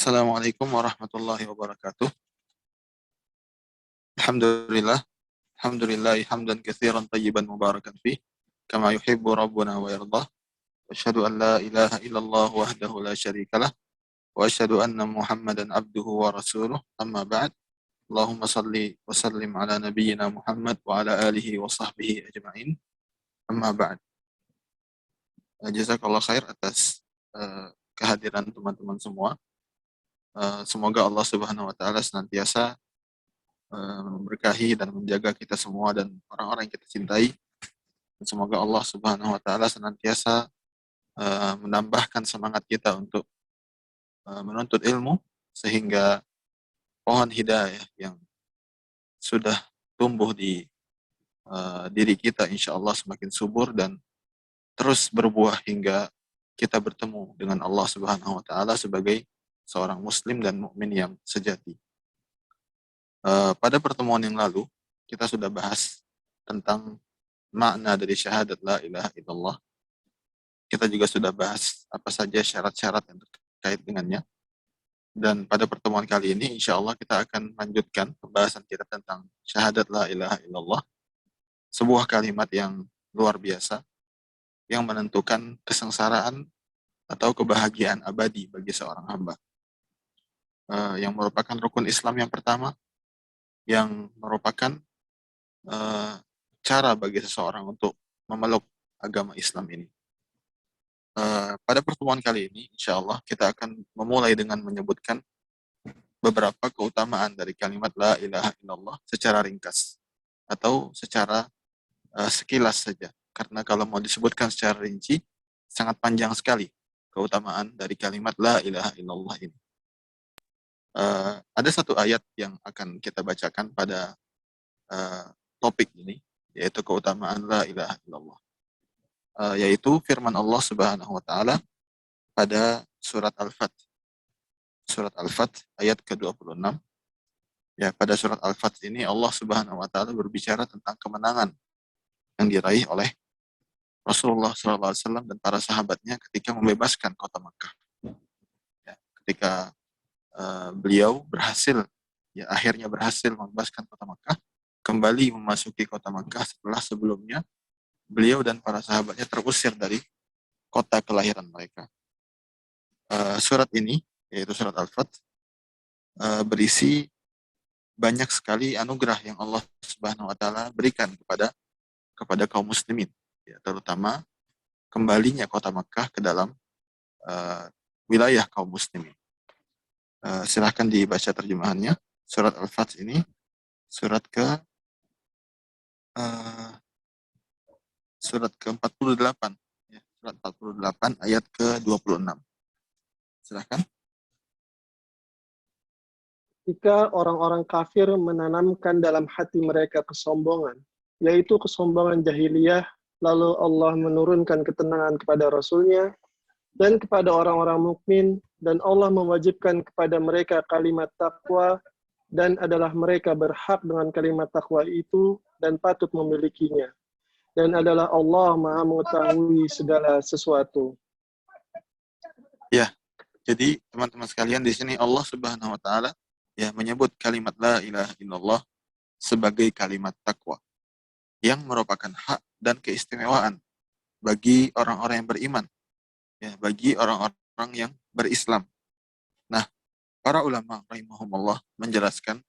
Assalamualaikum warahmatullahi wabarakatuh. Alhamdulillah, alhamdulillah hamdan katsiran tayyiban mubarakan fih, kama yuhibbu rabbuna wa yardah. Wa asyhadu an la ilaha illallah wahdahu la syarikalah, wa asyhadu anna Muhammadan abduhu wa rasuluh. Amma ba'd. Allahumma salli wa sallim ala nabiyyina Muhammad wa ala alihi wa sahbihi ajma'in. Amma ba'd. Jazakallah khair atas kehadiran teman-teman semua. Semoga Allah Subhanahu wa taala senantiasa memberkahi dan menjaga kita semua dan orang-orang yang kita cintai. Dan semoga Allah Subhanahu wa taala senantiasa menambahkan semangat kita untuk menuntut ilmu sehingga pohon hidayah yang sudah tumbuh di diri kita insya Allah semakin subur dan terus berbuah hingga kita bertemu dengan Allah Subhanahu wa taala sebagai seorang muslim dan mukmin yang sejati. Pada pertemuan yang lalu, kita sudah bahas tentang makna dari syahadat la ilaha illallah. Kita juga sudah bahas apa saja syarat-syarat yang terkait dengannya. Dan pada pertemuan kali ini, insya Allah kita akan lanjutkan pembahasan kita tentang syahadat la ilaha illallah. Sebuah kalimat yang luar biasa, yang menentukan kesengsaraan atau kebahagiaan abadi bagi seorang hamba. Yang merupakan rukun Islam yang pertama, yang merupakan cara bagi seseorang untuk memeluk agama Islam ini. Pada pertemuan kali ini, insya Allah kita akan memulai dengan menyebutkan beberapa keutamaan dari kalimat La ilaha illallah secara ringkas atau secara sekilas saja. Karena kalau mau disebutkan secara rinci, sangat panjang sekali keutamaan dari kalimat La ilaha illallah ini. Ada satu ayat yang akan kita bacakan pada topik ini, yaitu keutamaan la ilaha illallah. Yaitu firman Allah Subhanahu wa taala pada surat Al-Fat. Surat Al-Fat ayat ke-26. Ya, pada surat Al-Fat ini Allah Subhanahu wa taala berbicara tentang kemenangan yang diraih oleh Rasulullah SAW dan para sahabatnya ketika membebaskan kota Makkah. Ya, ketika beliau berhasil, ya akhirnya berhasil membebaskan kota Makkah, kembali memasuki kota Makkah setelah sebelumnya beliau dan para sahabatnya terusir dari kota kelahiran mereka. Surat ini, yaitu surat Al-Fat, berisi banyak sekali anugerah yang Allah Subhanahu wa taala berikan kepada kaum muslimin, ya, terutama kembalinya kota Makkah ke dalam wilayah kaum muslimin. Silahkan dibaca terjemahannya. Surat Al-Fat ini surat ke-48, ya, surat 48 ayat ke-26. Silahkan. Jika orang-orang kafir menanamkan dalam hati mereka kesombongan, yaitu kesombongan jahiliyah, lalu Allah menurunkan ketenangan kepada Rasul-Nya dan kepada orang-orang mukmin, dan Allah mewajibkan kepada mereka kalimat takwa, dan adalah mereka berhak dengan kalimat takwa itu dan patut memilikinya. Dan adalah Allah Maha mengetahui segala sesuatu. Ya, jadi teman-teman sekalian, di sini Allah Subhanahu wa taala ya menyebut kalimat la ilaha illallah sebagai kalimat takwa yang merupakan hak dan keistimewaan bagi orang-orang yang beriman, ya, bagi orang-orang yang berislam. Nah, para ulama rahimahumullah menjelaskan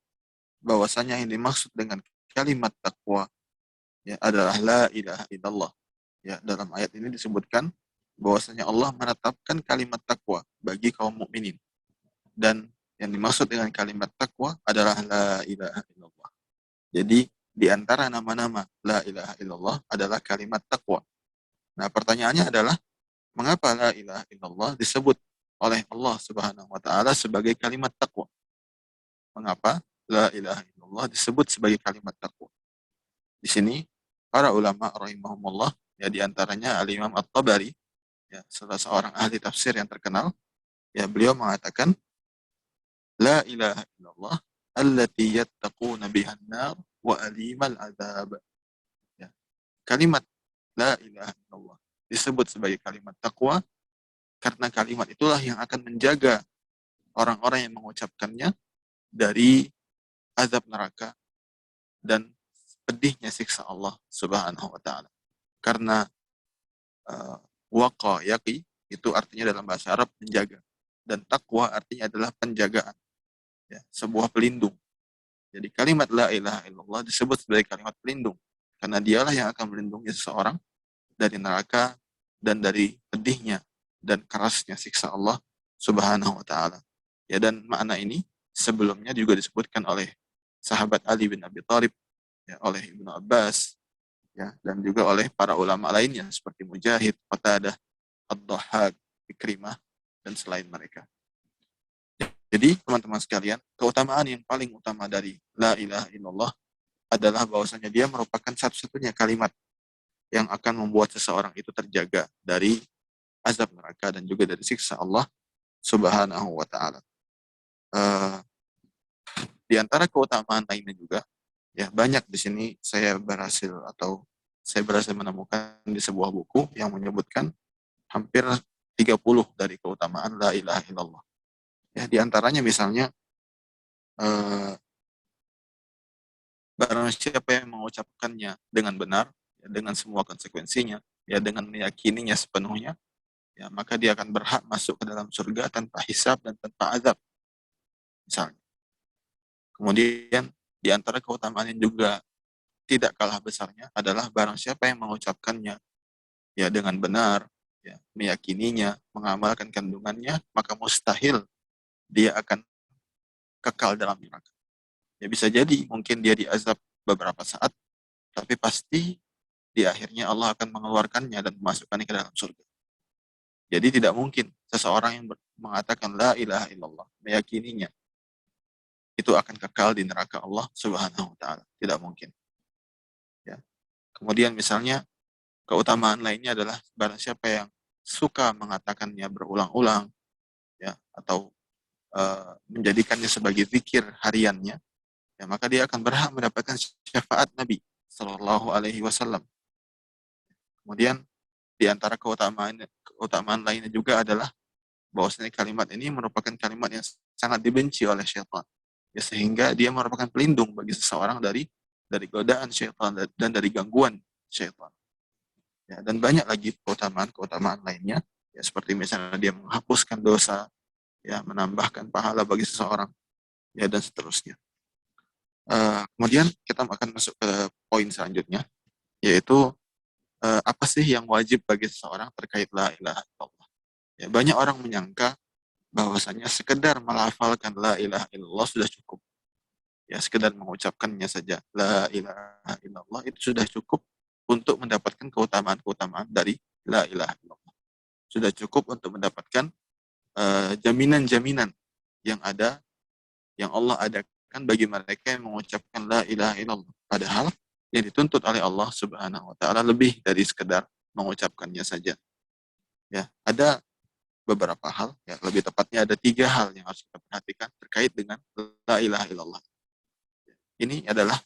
bahwasanya yang dimaksud dengan kalimat takwa ya adalah la ilaha illallah. Ya, dalam ayat ini disebutkan bahwasanya Allah menetapkan kalimat takwa bagi kaum mukminin. Dan yang dimaksud dengan kalimat takwa adalah la ilaha illallah. Jadi di antara nama-nama la ilaha illallah adalah kalimat takwa. Nah, pertanyaannya adalah mengapa la ilaha illallah disebut oleh Allah Subhanahu wa taala sebagai kalimat takwa? Mengapa la ilaha illallah disebut sebagai kalimat takwa? Di sini para ulama rahimahumullah, ya, di antaranya Al-Imam At-Tabari, ya, salah seorang ahli tafsir yang terkenal, ya, beliau mengatakan la ilaha illallah allati yattaquna bihan nar wa alimal azab. Ya. Kalimat la ilaha illallah disebut sebagai kalimat takwa karena kalimat itulah yang akan menjaga orang-orang yang mengucapkannya dari azab neraka dan pedihnya siksa Allah Subhanahu wa taala. Karena waqa yaqi itu artinya dalam bahasa Arab menjaga, dan takwa artinya adalah penjagaan, ya, sebuah pelindung. Jadi kalimat la ilaha illallah disebut sebagai kalimat pelindung karena dialah yang akan melindungi seseorang dari neraka dan dari pedihnya dan kerasnya siksa Allah Subhanahu wa taala. Ya, dan makna ini sebelumnya juga disebutkan oleh sahabat Ali bin Abi Thalib, ya, oleh Ibnu Abbas, ya, dan juga oleh para ulama lainnya seperti Mujahid, Qatadah, Ad-Dhahhak, Ikrimah, dan selain mereka. Jadi teman-teman sekalian, keutamaan yang paling utama dari la ilaha illallah adalah bahwasanya dia merupakan satu-satunya kalimat yang akan membuat seseorang itu terjaga dari azab neraka dan juga dari siksa Allah Subhanahu wa taala. Di antara keutamaan lainnya juga, ya, banyak di sini saya berhasil menemukan di sebuah buku yang menyebutkan hampir 30 dari keutamaan la ilaha illallah. Ya, di antaranya misalnya barang siapa yang mengucapkannya dengan benar, ya, dengan semua konsekuensinya, ya, dengan meyakininya sepenuhnya, ya, maka dia akan berhak masuk ke dalam surga tanpa hisab dan tanpa azab, misalnya. Kemudian di antara keutamaan yang juga tidak kalah besarnya adalah barang siapa yang mengucapkannya, ya, dengan benar, ya, meyakininya, mengamalkan kandungannya, maka mustahil dia akan kekal dalam neraka. Ya, bisa jadi mungkin dia diazab beberapa saat, tapi pasti di akhirnya Allah akan mengeluarkannya dan memasukkannya ke dalam surga. Jadi tidak mungkin seseorang yang mengatakan la ilaha illallah, meyakininya, itu akan kekal di neraka Allah Subhanahu wa taala. Tidak mungkin. Ya. Kemudian misalnya keutamaan lainnya adalah barang siapa yang suka mengatakannya berulang-ulang, ya, atau menjadikannya sebagai zikir hariannya, ya, maka dia akan berhak mendapatkan syafaat Nabi Sallallahu Alaihi Wasallam. Kemudian di antara keutamaan lainnya juga adalah bahwasanya kalimat ini merupakan kalimat yang sangat dibenci oleh syaitan, ya, sehingga dia merupakan pelindung bagi seseorang dari godaan syaitan dan dari gangguan syaitan. Ya, dan banyak lagi keutamaan lainnya, ya, seperti misalnya dia menghapuskan dosa, ya, menambahkan pahala bagi seseorang, ya, dan seterusnya. Kemudian kita akan masuk ke poin selanjutnya, yaitu apa sih yang wajib bagi seseorang terkait la ilaha illallah. Ya, banyak orang menyangka bahwasanya sekedar melafalkan la ilaha illallah sudah cukup. Ya, sekedar mengucapkannya saja la ilaha illallah itu sudah cukup untuk mendapatkan keutamaan-keutamaan dari la ilaha illallah. Sudah cukup untuk mendapatkan jaminan-jaminan yang Allah adakan bagi mereka yang mengucapkan la ilaha illallah. Padahal yang dituntut oleh Allah Subhanahu wa taala lebih dari sekedar mengucapkannya saja. Ya, ada beberapa hal, ya, lebih tepatnya ada 3 hal yang harus kita perhatikan terkait dengan la ilaha illallah. Ini adalah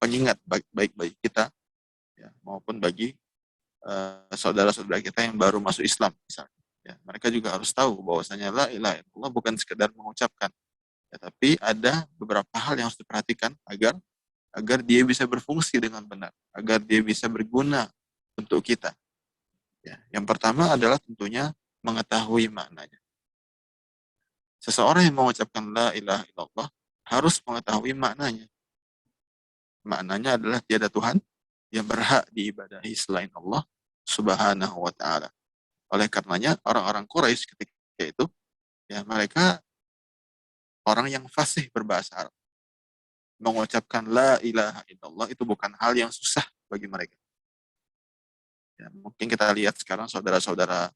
pengingat baik bagi kita, ya, maupun bagi saudara-saudara kita yang baru masuk Islam misalnya. Ya, mereka juga harus tahu bahwasanya la ilaha illallah bukan sekedar mengucapkan, ya, tapi ada beberapa hal yang harus diperhatikan agar dia bisa berfungsi dengan benar, agar dia bisa berguna untuk kita. Ya, yang pertama adalah tentunya mengetahui maknanya. Seseorang yang mengucapkan la ilaha illallah harus mengetahui maknanya. Maknanya adalah tiada Tuhan yang berhak diibadahi selain Allah Subhanahu wa taala. Oleh karenanya orang-orang Quraisy ketika itu, ya, mereka orang yang fasih berbahasa Arab. Mengucapkan la ilaha illallah itu bukan hal yang susah bagi mereka. Ya, mungkin kita lihat sekarang saudara-saudara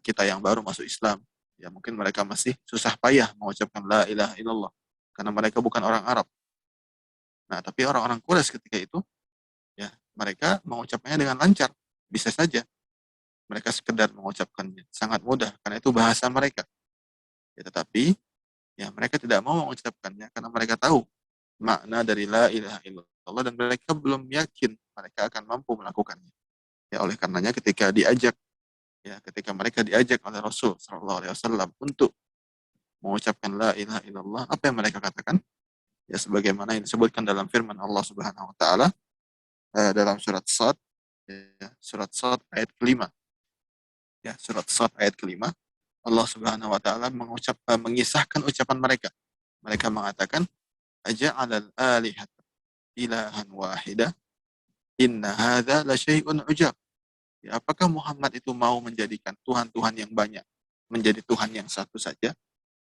kita yang baru masuk Islam, ya, mungkin mereka masih susah payah mengucapkan la ilaha illallah karena mereka bukan orang Arab. Nah, tapi orang-orang Quraisy ketika itu, ya, mereka mengucapkannya dengan lancar, bisa saja. Mereka sekedar mengucapkannya, sangat mudah karena itu bahasa mereka. Ya, tetapi, ya, mereka tidak mau mengucapkannya karena mereka tahu makna dari la ilaha illallah dan mereka belum yakin mereka akan mampu melakukannya. Ya, oleh karenanya ketika mereka diajak oleh Rasul Shallallahu Alaihi Wasallam untuk mengucapkan la ilaha illallah, apa yang mereka katakan? Ya, sebagaimana yang disebutkan dalam firman Allah Subhanahu wa taala dalam surat Shad, ya, surat Shad ayat kelima. Ya, surat Shad ayat kelima, Allah Subhanahu wa taala mengisahkan ucapan mereka. Mereka mengatakan, aja'alal alihat ilahan wahida, inna hadza la syai'un ujab. Ya, apakah Muhammad itu mau menjadikan Tuhan-Tuhan yang banyak menjadi Tuhan yang satu saja?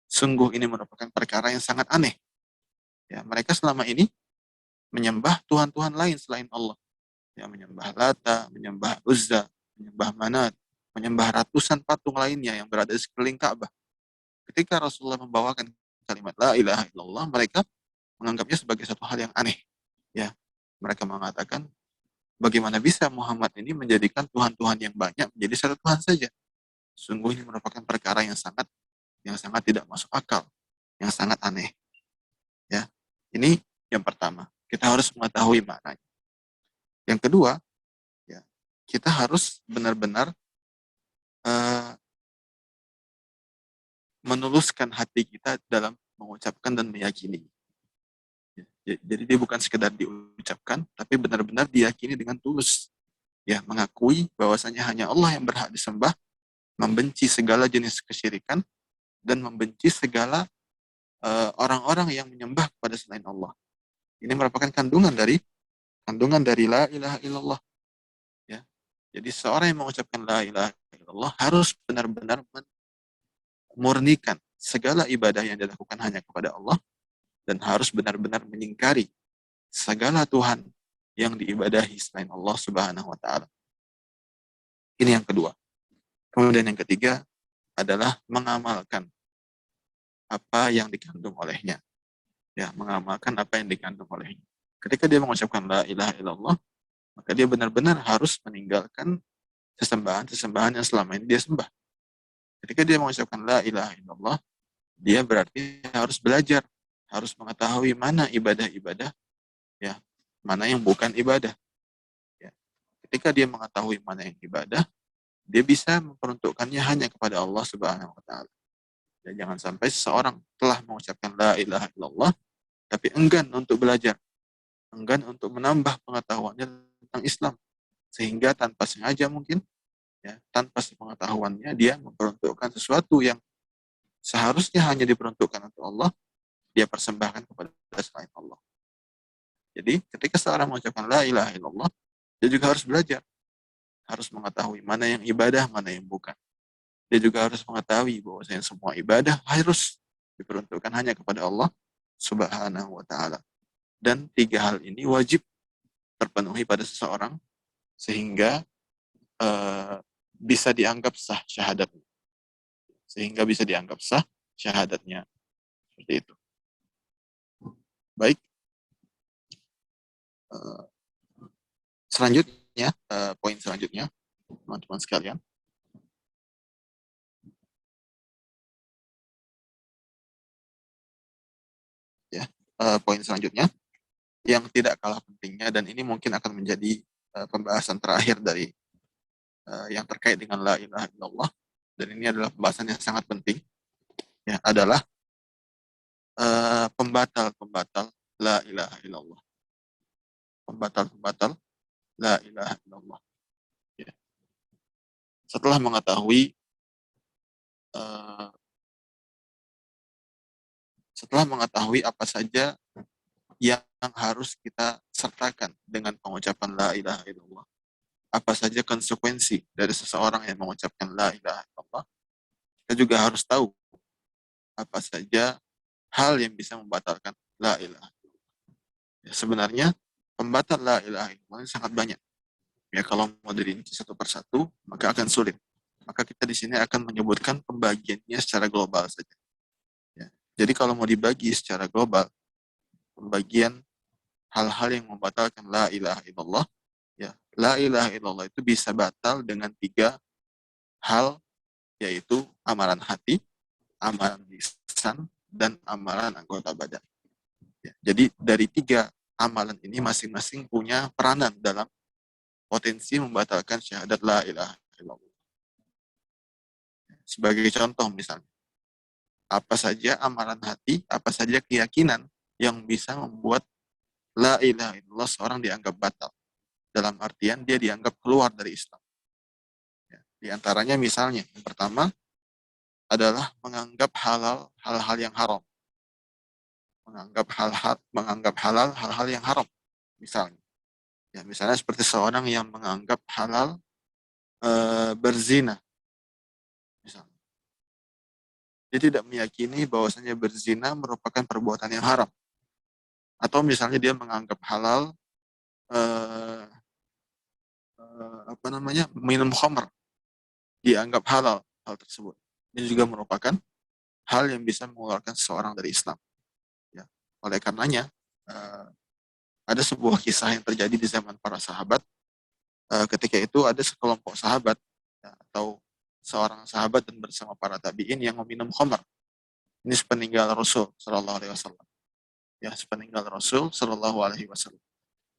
Sungguh ini merupakan perkara yang sangat aneh. Ya, mereka selama ini menyembah Tuhan-Tuhan lain selain Allah. Ya, menyembah Lata, menyembah Uzza, menyembah Manat, menyembah ratusan patung lainnya yang berada di sekeliling Ka'bah. Ketika Rasulullah membawakan kalimat la ilaha illallah, mereka menganggapnya sebagai satu hal yang aneh. Ya, mereka mengatakan, bagaimana bisa Muhammad ini menjadikan Tuhan-Tuhan yang banyak menjadi satu Tuhan saja? Sungguh ini merupakan perkara yang sangat tidak masuk akal, yang sangat aneh. Ya, ini yang pertama. Kita harus mengetahui maknanya. Yang kedua, ya, kita harus benar-benar uh, menuluskan hati kita dalam mengucapkan dan meyakini. Ya, jadi dia bukan sekedar diucapkan, tapi benar-benar diyakini dengan tulus. Ya, mengakui bahwasanya hanya Allah yang berhak disembah, membenci segala jenis kesyirikan, dan membenci segala orang-orang yang menyembah kepada selain Allah. Ini merupakan kandungan dari la ilaha illallah. Ya. Jadi seorang yang mengucapkan la ilaha illallah harus benar-benar memurnikan segala ibadah yang dilakukan hanya kepada Allah, dan harus benar-benar menyingkari segala Tuhan yang diibadahi selain Allah Subhanahu wa taala. Ini yang kedua. Kemudian yang ketiga adalah mengamalkan apa yang dikandung olehnya. Ya, mengamalkan apa yang dikandung olehnya. Ketika dia mengucapkan la ilaha illallah, maka dia benar-benar harus meninggalkan sesembahan-sesembahan yang selama ini dia sembah. Ketika dia mengucapkan la ilaha illallah, dia berarti harus belajar, harus mengetahui mana ibadah-ibadah, ya, mana yang bukan ibadah. Ya. Ketika dia mengetahui mana yang ibadah, dia bisa memperuntukkannya hanya kepada Allah Subhanahu wa taala. Dan jangan sampai seseorang telah mengucapkan la ilaha illallah tapi enggan untuk belajar, enggan untuk menambah pengetahuannya tentang Islam, sehingga tanpa sengaja mungkin, ya, tanpa sepengetahuannya dia memperuntukkan sesuatu yang seharusnya hanya diperuntukkan untuk Allah, dia persembahkan kepada selain Allah. Jadi ketika seorang mengucapkan la ilaha illallah, dia juga harus belajar, harus mengetahui mana yang ibadah, mana yang bukan. Dia juga harus mengetahui bahwasanya semua ibadah harus diperuntukkan hanya kepada Allah Subhanahu wa taala. Dan tiga hal ini wajib terpenuhi pada seseorang sehingga bisa dianggap sah syahadatnya. Sehingga bisa dianggap sah syahadatnya. Seperti itu. Baik. Selanjutnya, poin selanjutnya, teman-teman sekalian. Ya, poin selanjutnya yang tidak kalah pentingnya, dan ini mungkin akan menjadi pembahasan terakhir dari yang terkait dengan la ilaha illallah, dan ini adalah pembahasan yang sangat penting, ya, adalah pembatal-pembatal la ilaha illallah. Pembatal-pembatal la ilaha illallah. Ya. Setelah mengetahui apa saja yang harus kita sertakan dengan pengucapan la ilaha illallah, apa saja konsekuensi dari seseorang yang mengucapkan la ilaha illallah, kita juga harus tahu apa saja hal yang bisa membatalkan la ilaha illallah. Ya, sebenarnya pembatal la ilaha illallah sangat banyak. Ya, kalau mau dirinci satu persatu, maka akan sulit. Maka kita di sini akan menyebutkan pembagiannya secara global saja. Ya. Jadi kalau mau dibagi secara global, pembagian hal-hal yang membatalkan la ilaha illallah, ya, la ilaha illallah itu bisa batal dengan tiga hal, yaitu amalan hati, amalan lisan, dan amalan anggota badan. Ya, jadi dari tiga amalan ini masing-masing punya peranan dalam potensi membatalkan syahadat la ilaha illallah. Sebagai contoh misalnya, apa saja amalan hati, apa saja keyakinan yang bisa membuat la ilaha illallah seorang dianggap batal. Dalam artian dia dianggap keluar dari Islam. Ya. Di antaranya misalnya, yang pertama adalah menganggap halal hal-hal yang haram. Menganggap halal hal-hal yang haram. Misalnya, ya misalnya seperti seorang yang menganggap halal berzina. Misalnya. Dia tidak meyakini bahwasanya berzina merupakan perbuatan yang haram. Atau misalnya dia menganggap halal eh, minum khamr, dianggap halal hal tersebut. Ini juga merupakan hal yang bisa mengeluarkan seseorang dari Islam. Ya. Oleh karenanya, ada sebuah kisah yang terjadi di zaman para sahabat. Ketika itu ada sekelompok sahabat, ya, atau seorang sahabat dan bersama para tabiin yang meminum khamr. Ini sepeninggal Rasul Shallallahu Alaihi Wasallam. Ya, sepeninggal Rasul Shallallahu Alaihi Wasallam.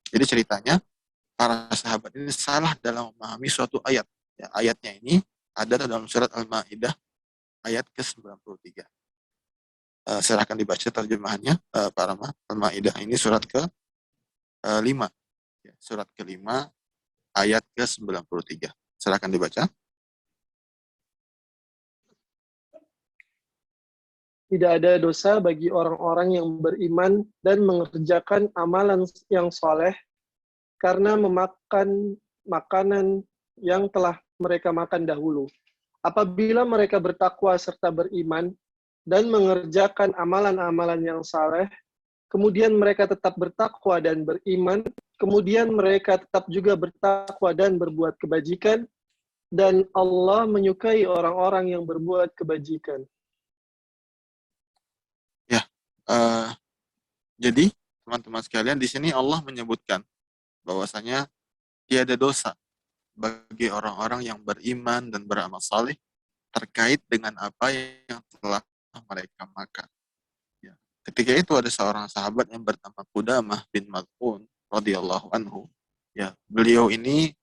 Jadi ceritanya para sahabat ini salah dalam memahami suatu ayat. Ya, ayatnya ini ada dalam surat Al-Maidah ayat ke-93. Silahkan dibaca terjemahannya, Pak Rama. Al-Maidah ini surat ke-5. Ya, surat ke-5 ayat ke-93. Silahkan dibaca. Tidak ada dosa bagi orang-orang yang beriman dan mengerjakan amalan yang soleh karena memakan makanan yang telah mereka makan dahulu. Apabila mereka bertakwa serta beriman dan mengerjakan amalan-amalan yang saleh, kemudian mereka tetap bertakwa dan beriman, kemudian mereka tetap juga bertakwa dan berbuat kebajikan, dan Allah menyukai orang-orang yang berbuat kebajikan. Ya, jadi teman-teman sekalian di sini Allah menyebutkan bahwasanya tiada dosa bagi orang-orang yang beriman dan beramal saleh terkait dengan apa yang telah mereka makan. Ya. Ketika itu ada seorang sahabat yang bernama Qudamah bin Mad'un radhiyallahu anhu. Ya, beliau ini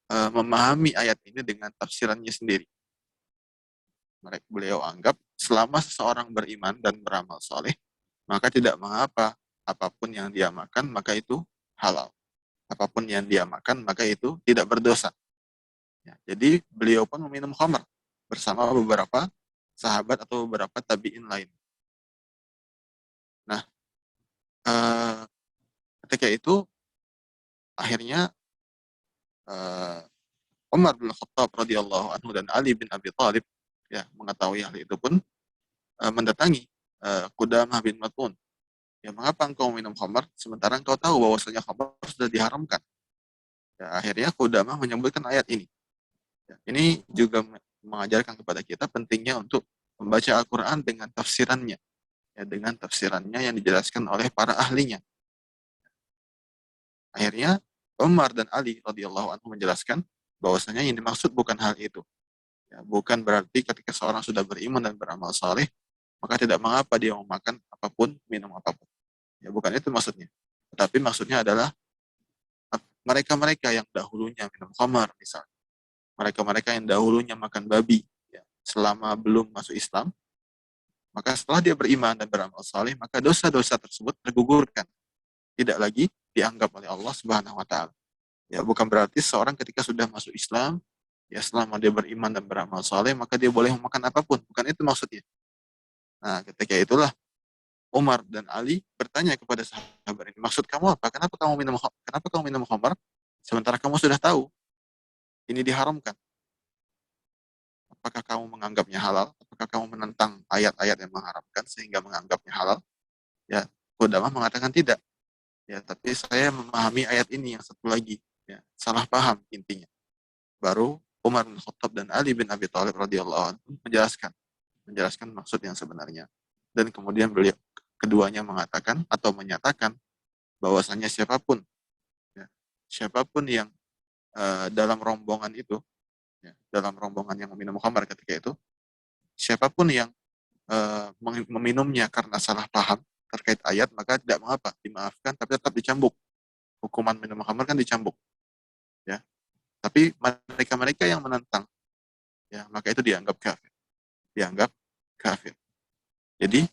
memahami ayat ini dengan tafsirannya sendiri. Beliau anggap selama seseorang beriman dan beramal soleh, maka tidak mengapa apapun yang dia makan maka itu halal. Apapun yang dia makan maka itu tidak berdosa. Ya, jadi beliau pun meminum khamr bersama beberapa sahabat atau beberapa tabi'in lain. Nah, ketika itu akhirnya Umar bin Khattab radhiyallahu anhu dan Ali bin Abi Thalib ya mengetahui hal itu pun mendatangi Qudamah bin Mad'un. Ya, mengapa engkau minum khamar sementara engkau tahu bahwasanya khamar sudah diharamkan? Ya, akhirnya Qudamah menyebutkan ayat ini. Ya, ini juga mengajarkan kepada kita pentingnya untuk membaca Al-Quran dengan tafsirannya. Ya, dengan tafsirannya yang dijelaskan oleh para ahlinya. Akhirnya Umar dan Ali radhiyallahu anhu menjelaskan bahwasanya yang dimaksud bukan hal itu. Ya, bukan berarti ketika seorang sudah beriman dan beramal saleh, maka tidak mengapa dia memakan apapun, minum apapun. Ya, bukan itu maksudnya. Tetapi maksudnya adalah mereka-mereka yang dahulunya minum khamar misalnya. Mereka-mereka yang dahulunya makan babi ya, selama belum masuk Islam, maka setelah dia beriman dan beramal saleh, maka dosa-dosa tersebut tergugurkan. Tidak lagi dianggap oleh Allah Subhanahu wa taala. Ya, bukan berarti seorang ketika sudah masuk Islam, ya selama dia beriman dan beramal saleh, maka dia boleh memakan apapun. Bukan itu maksudnya. Nah, ketika itulah Umar dan Ali bertanya kepada sahabat ini, maksud kamu apa? Kenapa kamu minum khamar? Sementara kamu sudah tahu ini diharamkan. Apakah kamu menganggapnya halal? Apakah kamu menentang ayat-ayat yang mengharamkan sehingga menganggapnya halal? Ya, Qudamah mengatakan tidak. Ya, tapi saya memahami ayat ini yang satu lagi. Ya, salah paham intinya. Baru Umar bin Khattab dan Ali bin Abi Thalib radhiyallahu anhu menjelaskan maksud yang sebenarnya. Dan kemudian beliau keduanya mengatakan atau menyatakan bahwasanya siapapun yang dalam rombongan itu, ya, dalam rombongan yang meminum khamar ketika itu, siapapun yang meminumnya karena salah paham terkait ayat, maka tidak mengapa, dimaafkan, tapi tetap dicambuk. Hukuman minum khamar kan dicambuk. Ya. Tapi mereka-mereka yang menentang, ya, maka itu dianggap kafir. Dianggap kafir. Jadi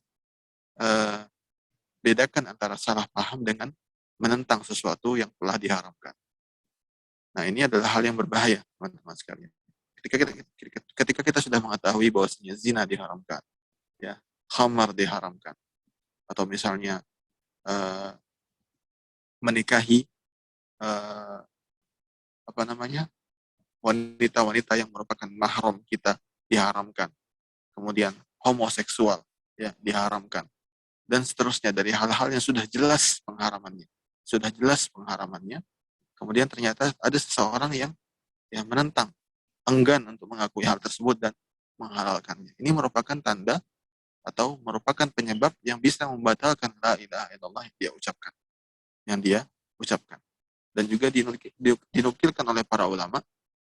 bedakan antara salah paham dengan menentang sesuatu yang telah diharamkan. Nah, ini adalah hal yang berbahaya, teman-teman sekalian. Ketika kita sudah mengetahui bahwasanya zina diharamkan, ya, khamar diharamkan, atau misalnya menikahi apa namanya, wanita-wanita yang merupakan mahram kita diharamkan, kemudian homoseksual ya diharamkan, dan seterusnya dari hal-hal yang sudah jelas pengharamannya, kemudian ternyata ada seseorang yang menentang, enggan untuk mengakui hal tersebut dan menghalalkannya. Ini merupakan tanda atau merupakan penyebab yang bisa membatalkan la ilaha illallah yang dia ucapkan. Dan juga dinukilkan oleh para ulama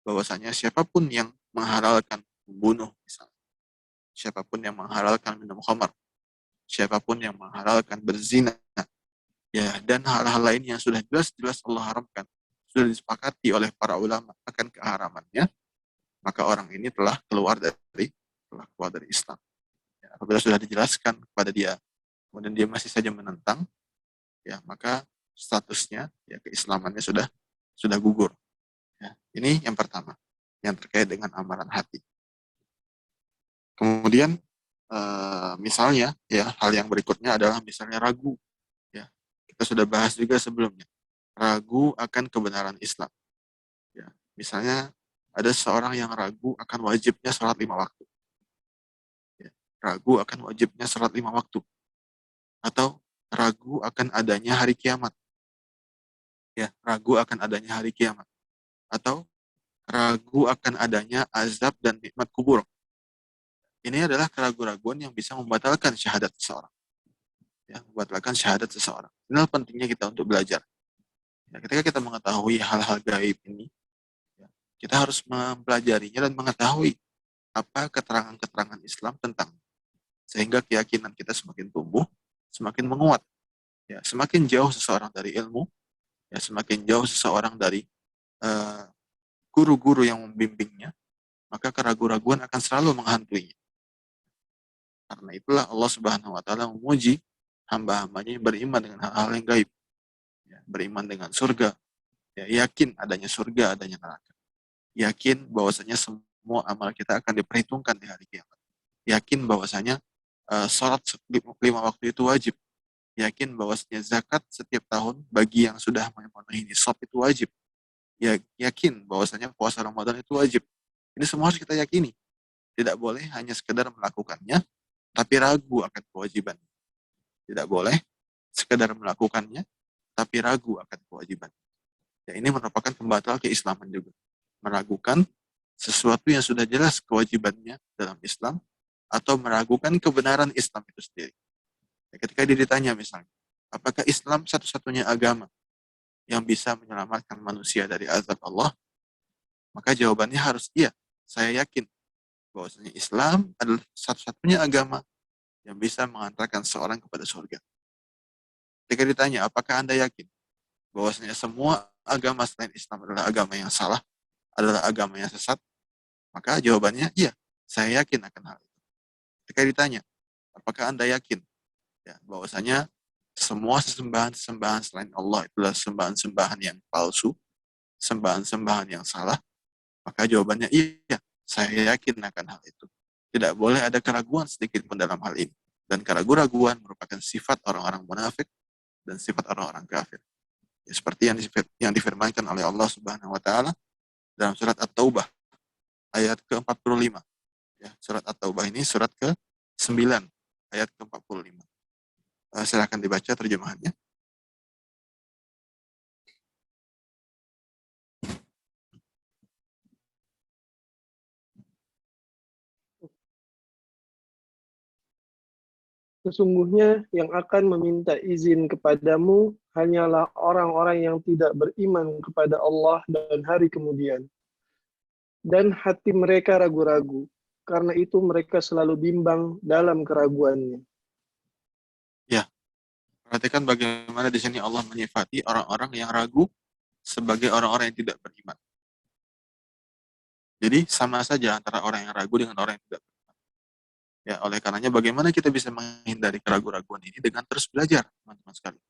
bahwasanya siapapun yang menghalalkan membunuh misalnya, siapapun yang menghalalkan minum khamar, siapapun yang menghalalkan berzina, ya, dan hal-hal lain yang sudah jelas-jelas Allah haramkan, sudah disepakati oleh para ulama akan keharamannya, maka orang ini telah keluar dari Islam. Ya, apabila sudah dijelaskan kepada dia, kemudian dia masih saja menentang, ya, maka statusnya, ya, keislamannya sudah gugur. Ya, ini yang pertama, yang terkait dengan amalan hati. Kemudian misalnya, ya, hal yang berikutnya adalah misalnya ragu. Ya, kita sudah bahas juga sebelumnya, ragu akan kebenaran Islam. Ya, misalnya ada seorang yang ragu akan wajibnya sholat 5 waktu. Ya, ragu akan wajibnya sholat 5 waktu. Atau ragu akan adanya hari kiamat. Ya, ragu akan adanya hari kiamat. Atau ragu akan adanya azab dan nikmat kubur. Ini adalah keraguan-raguan yang bisa membatalkan syahadat seseorang. Ya, membatalkan syahadat seseorang. Inilah pentingnya kita untuk belajar. Ya, ketika kita mengetahui hal-hal gaib ini, ya, kita harus mempelajarinya dan mengetahui apa keterangan-keterangan Islam tentang, sehingga keyakinan kita semakin tumbuh, semakin menguat. Ya, semakin jauh seseorang dari ilmu, ya, semakin jauh seseorang dari guru-guru yang membimbingnya, maka keraguan-raguan akan selalu menghantuinya. Karena itulah Allah Subhanahu wa taala memuji hamba-hambanya yang beriman dengan hal-hal yang gaib. Ya, beriman dengan surga, ya, yakin adanya surga, adanya neraka. Yakin bahwasanya semua amal kita akan diperhitungkan di hari kiamat. Yakin bahwasanya sholat 5 waktu itu wajib. Yakin bahwasanya zakat setiap tahun bagi yang sudah memenuhi nisab itu wajib. Ya, yakin bahwasanya puasa Ramadan itu wajib. Ini semua harus kita yakini. Tidak boleh hanya sekedar melakukannya, tapi ragu akan kewajiban. Tidak boleh sekedar melakukannya, tapi ragu akan kewajiban. Ya, ini merupakan pembatal keislaman juga. Meragukan sesuatu yang sudah jelas kewajibannya dalam Islam, atau meragukan kebenaran Islam itu sendiri. Ya, ketika dia ditanya misalnya, apakah Islam satu-satunya agama yang bisa menyelamatkan manusia dari azab Allah? Maka jawabannya harus iya. Saya yakin bahwasanya Islam adalah satu-satunya agama yang bisa mengantarkan seorang kepada surga. Ketika ditanya, apakah Anda yakin bahwasanya semua agama selain Islam adalah agama yang salah, adalah agama yang sesat? Maka jawabannya, iya, saya yakin akan hal itu. Ketika ditanya, apakah Anda yakin ya, bahwasanya semua sesembahan-sesembahan selain Allah itulah sembahan-sembahan yang palsu, sembahan-sembahan yang salah? Maka jawabannya, iya, saya yakin akan hal itu. Tidak boleh ada keraguan sedikit pun dalam hal ini. Dan keraguan-raguan merupakan sifat orang-orang munafik dan sifat orang-orang kafir. Ya, seperti yang difirmankan oleh Allah Subhanahu wa taala dalam surat At-Taubah ayat ke-45. Ya, surat At-Taubah ini surat ke-9 ayat ke-45. Silakan dibaca terjemahannya. Sesungguhnya yang akan meminta izin kepadamu hanyalah orang-orang yang tidak beriman kepada Allah dan hari kemudian. Dan hati mereka ragu-ragu. Karena itu mereka selalu bimbang dalam keraguannya. Ya, perhatikan bagaimana di sini Allah menyifati orang-orang yang ragu sebagai orang-orang yang tidak beriman. Jadi sama saja antara orang yang ragu dengan orang yang tidak beriman. Ya, oleh karenanya bagaimana kita bisa menghindari keraguan-raguan ini dengan terus belajar, teman-teman sekalian.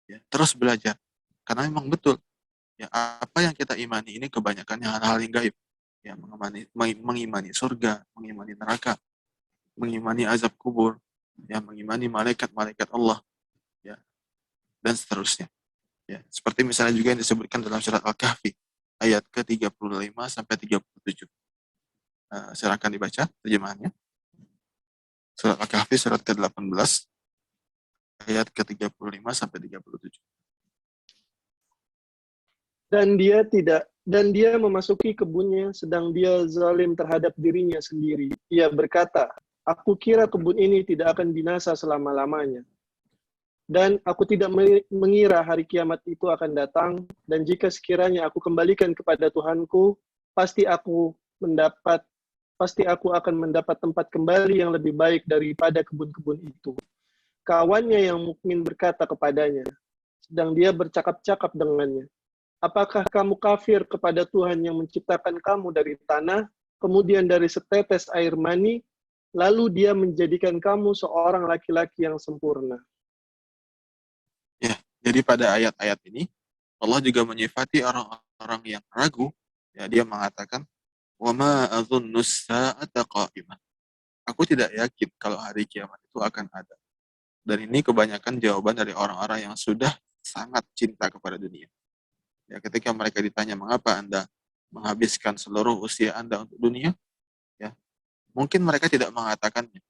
Ya, terus belajar. Karena memang betul, ya apa yang kita imani ini kebanyakannya hal-hal yang gaib. Ya, mengimani surga, mengimani neraka, mengimani azab kubur, ya, mengimani malaikat-malaikat Allah, ya, dan seterusnya. Ya, seperti misalnya juga yang disebutkan dalam surat Al-Kahfi ayat ke-35 sampai 37. Silakan dibaca terjemahannya. Surat Al-Kahfi surat ke-18 ayat ke-35 sampai 37. Dan dia memasuki kebunnya sedang dia zalim terhadap dirinya sendiri. Ia berkata, aku kira kebun ini tidak akan binasa selama-lamanya. Dan aku tidak mengira hari kiamat itu akan datang, dan jika sekiranya aku kembalikan kepada Tuhanku, pasti aku akan mendapat tempat kembali yang lebih baik daripada kebun-kebun itu. Kawannya yang mukmin berkata kepadanya, sedang dia bercakap-cakap dengannya, apakah kamu kafir kepada Tuhan yang menciptakan kamu dari tanah, kemudian dari setetes air mani, lalu dia menjadikan kamu seorang laki-laki yang sempurna? Ya, jadi pada ayat-ayat ini Allah juga menyifati orang-orang yang ragu. Ya, dia mengatakan, "Wa ma adhunnu as-sa'ata qa'imah." Aku tidak yakin kalau hari kiamat itu akan ada. Dan ini kebanyakan jawaban dari orang-orang yang sudah sangat cinta kepada dunia. Ya, ketika mereka ditanya mengapa Anda menghabiskan seluruh usia Anda untuk dunia, ya, mungkin mereka tidak mengatakannya,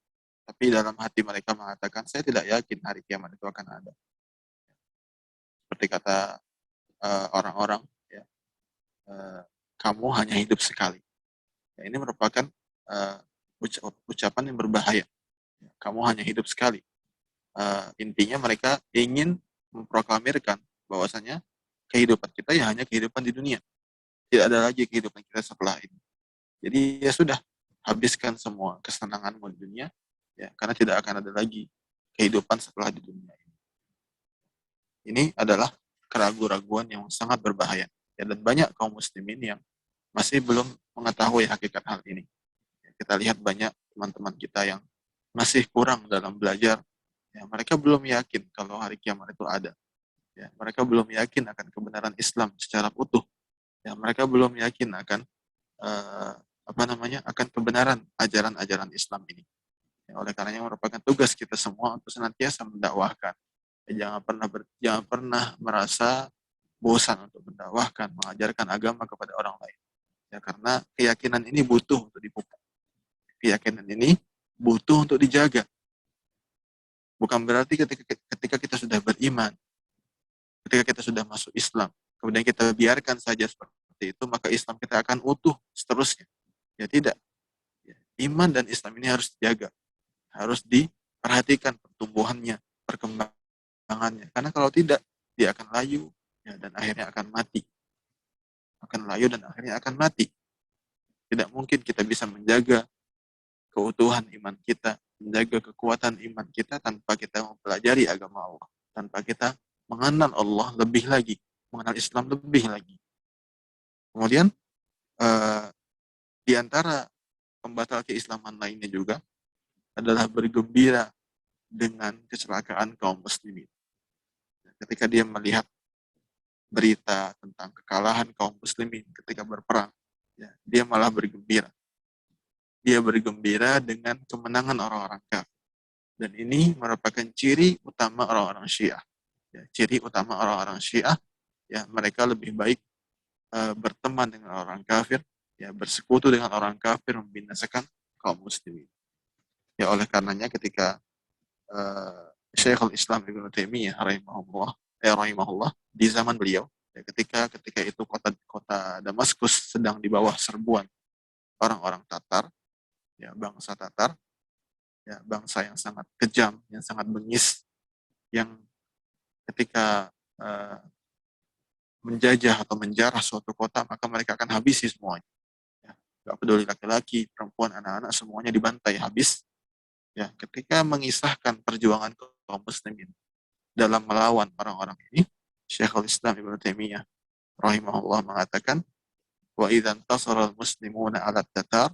tapi dalam hati mereka mengatakan, saya tidak yakin hari kiamat itu akan ada. Seperti kata orang-orang, ya, kamu hanya hidup sekali. Ya, ini merupakan uh, ucapan yang berbahaya. Ya, kamu hanya hidup sekali. Intinya mereka ingin memproklamirkan bahwasanya kehidupan kita ya hanya kehidupan di dunia. Tidak ada lagi kehidupan kita setelah ini. Jadi ya sudah, habiskan semua kesenanganmu di dunia, ya, karena tidak akan ada lagi kehidupan setelah di dunia ini. Ini adalah keraguan-raguan yang sangat berbahaya. Ya, dan banyak kaum muslimin yang masih belum mengetahui hakikat hal ini. Ya, kita lihat banyak teman-teman kita yang masih kurang dalam belajar. Ya, mereka belum yakin kalau hari kiamat itu ada. Ya, mereka belum yakin akan kebenaran Islam secara utuh. Ya, mereka belum yakin akan uh, akan kebenaran ajaran-ajaran Islam ini. Ya, oleh karenanya merupakan tugas kita semua untuk senantiasa mendakwahkan. Ya, jangan pernah merasa bosan untuk mendakwahkan, mengajarkan agama kepada orang lain. Ya, karena keyakinan ini butuh untuk dipupuk. Keyakinan ini butuh untuk dijaga. Bukan berarti ketika kita sudah beriman, ketika kita sudah masuk Islam, kemudian kita biarkan saja seperti itu, maka Islam kita akan utuh seterusnya. Ya tidak. Ya, iman dan Islam ini harus dijaga. Harus diperhatikan pertumbuhannya, perkembangannya. Karena kalau tidak, dia akan layu, ya, dan akhirnya akan mati. Akan layu dan akhirnya akan mati. Tidak mungkin kita bisa menjaga keutuhan iman kita, menjaga kekuatan iman kita tanpa kita mempelajari agama Allah, tanpa kita mengenal Allah lebih lagi, mengenal Islam lebih lagi. Kemudian di antara pembatal keislaman lainnya juga adalah bergembira dengan kecelakaan kaum muslimin. Ketika dia melihat berita tentang kekalahan kaum muslimin ketika berperang, ya, dia malah bergembira. Dia bergembira dengan kemenangan orang-orang kafir. Dan ini merupakan ciri utama orang-orang Syiah. Ya, ciri utama orang-orang Syiah, ya, mereka lebih baik berteman dengan orang kafir, ya, bersekutu dengan orang kafir, membinasakan kaum muslimin. Ya, oleh karenanya ketika Syekhul Islam Ibnu Taimiyah rahimahullah di zaman beliau, ya, ketika itu kota Damaskus sedang di bawah serbuan orang-orang Tatar, ya, bangsa Tatar, ya, bangsa yang sangat kejam, yang sangat bengis, yang ketika menjajah atau menjarah suatu kota, maka mereka akan habisi semuanya. Ya, gak peduli laki-laki, perempuan, anak-anak, semuanya dibantai habis. Ya, ketika mengisahkan perjuangan kaum muslimin dalam melawan orang-orang ini, Syekhul Islam Ibnu Taimiyah rahimahullah mengatakan, wa idzan tasara al-muslimuna 'ala at-tatar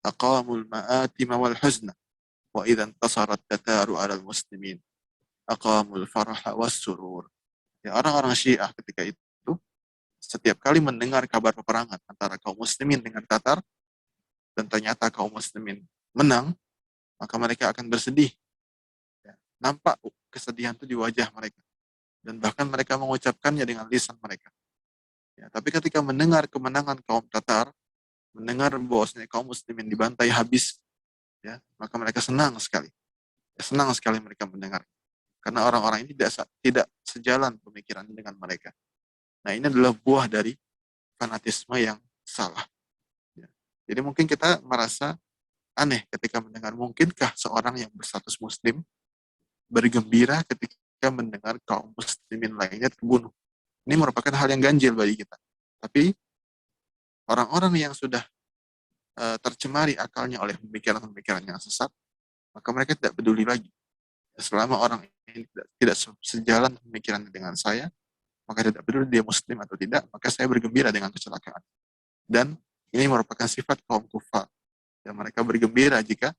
aqamul ma'atim wal huzna wa idza intasarat tataru 'alal muslimin aqamul faraha was surur. Ya, orang-orang Syiah ketika itu setiap kali mendengar kabar peperangan antara kaum muslimin dengan Tatar dan ternyata kaum muslimin menang, maka mereka akan bersedih. Ya, nampak kesedihan itu di wajah mereka dan bahkan mereka mengucapkannya dengan lisan mereka. Ya, tapi ketika mendengar kemenangan kaum Tatar, mendengar bahwasanya kaum muslimin dibantai habis, ya, maka mereka senang sekali. Ya, senang sekali mereka mendengar. Karena orang-orang ini tidak sejalan pemikirannya dengan mereka. Nah, ini adalah buah dari fanatisme yang salah. Ya. Jadi mungkin kita merasa aneh ketika mendengar, mungkinkah seorang yang berstatus muslim bergembira ketika mendengar kaum muslimin lainnya terbunuh? Ini merupakan hal yang ganjil bagi kita. Tapi orang-orang yang sudah tercemari akalnya oleh pemikiran-pemikiran yang sesat, maka mereka tidak peduli lagi. Selama orang ini tidak sejalan pemikirannya dengan saya, maka tidak peduli dia muslim atau tidak, maka saya bergembira dengan kecelakaan. Dan ini merupakan sifat kaum kufar. Dan mereka bergembira jika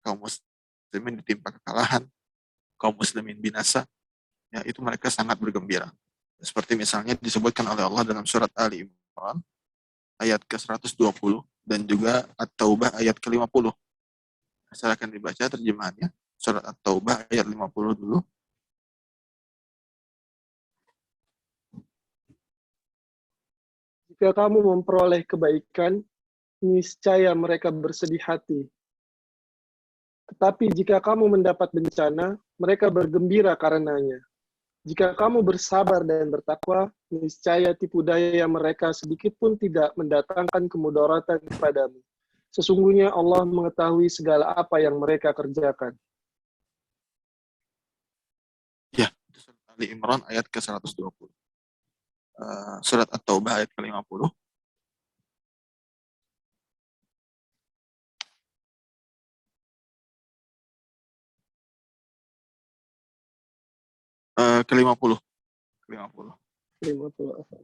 kaum muslimin ditimpa kekalahan, kaum muslimin binasa, ya itu mereka sangat bergembira. Seperti misalnya disebutkan oleh Allah dalam surat Ali Imran ayat ke-120 dan juga At-Taubah ayat ke-50. Silakan dibaca terjemahannya. Surat At-Taubah ayat 50 dulu. Jika kamu memperoleh kebaikan, niscaya mereka bersedih hati. Tetapi jika kamu mendapat bencana, mereka bergembira karenanya. Jika kamu bersabar dan bertakwa, niscaya tipu daya mereka sedikit pun tidak mendatangkan kemudaratan kepadamu. Sesungguhnya Allah mengetahui segala apa yang mereka kerjakan. Ya, itu surat Ali Imran ayat ke-120. Surat At-Taubah ayat ke-50. Ke-50. Ke-50. 50.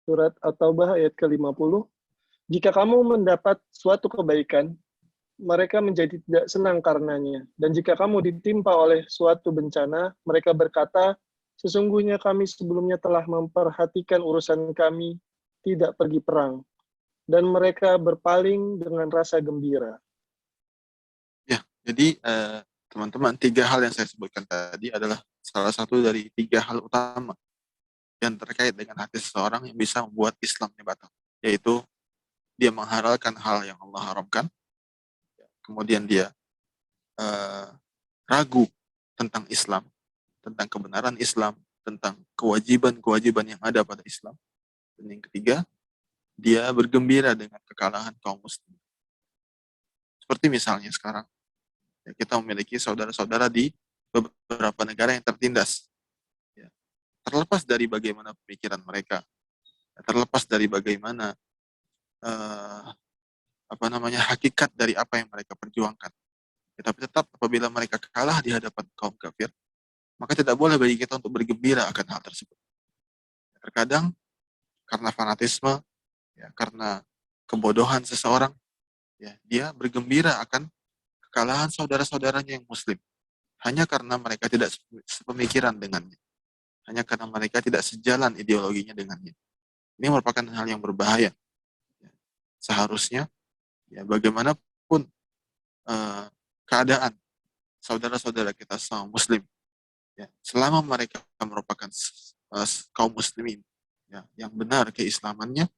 Surat At-Taubah ayat ke-50. Jika kamu mendapat suatu kebaikan, mereka menjadi tidak senang karenanya. Dan jika kamu ditimpa oleh suatu bencana, mereka berkata, sesungguhnya kami sebelumnya telah memperhatikan urusan kami, tidak pergi perang. Dan mereka berpaling dengan rasa gembira. Ya, jadi teman-teman, 3 hal yang saya sebutkan tadi adalah salah satu dari 3 hal utama yang terkait dengan hati seseorang yang bisa membuat Islamnya batal, yaitu dia menghalalkan hal yang Allah haramkan, kemudian dia ragu tentang Islam, tentang kebenaran Islam, tentang kewajiban-kewajiban yang ada pada Islam, dan yang ketiga, dia bergembira dengan kekalahan kaum muslim. Seperti misalnya sekarang, ya, kita memiliki saudara-saudara di beberapa negara yang tertindas. Ya. Terlepas dari bagaimana pemikiran mereka, terlepas dari bagaimana hakikat dari apa yang mereka perjuangkan. Ya, tapi tetap apabila mereka kalah di hadapan kaum kafir, maka tidak boleh bagi kita untuk bergembira akan hal tersebut. Terkadang karena fanatisme, ya, karena kebodohan seseorang, ya, dia bergembira akan kekalahan saudara-saudaranya yang muslim. Hanya karena mereka tidak sepemikiran dengannya. Hanya karena mereka tidak sejalan ideologinya dengannya. Ini merupakan hal yang berbahaya. Seharusnya, ya, bagaimanapun keadaan saudara-saudara kita sama muslim, ya, selama mereka merupakan kaum muslimin, ya, yang benar keislamannya,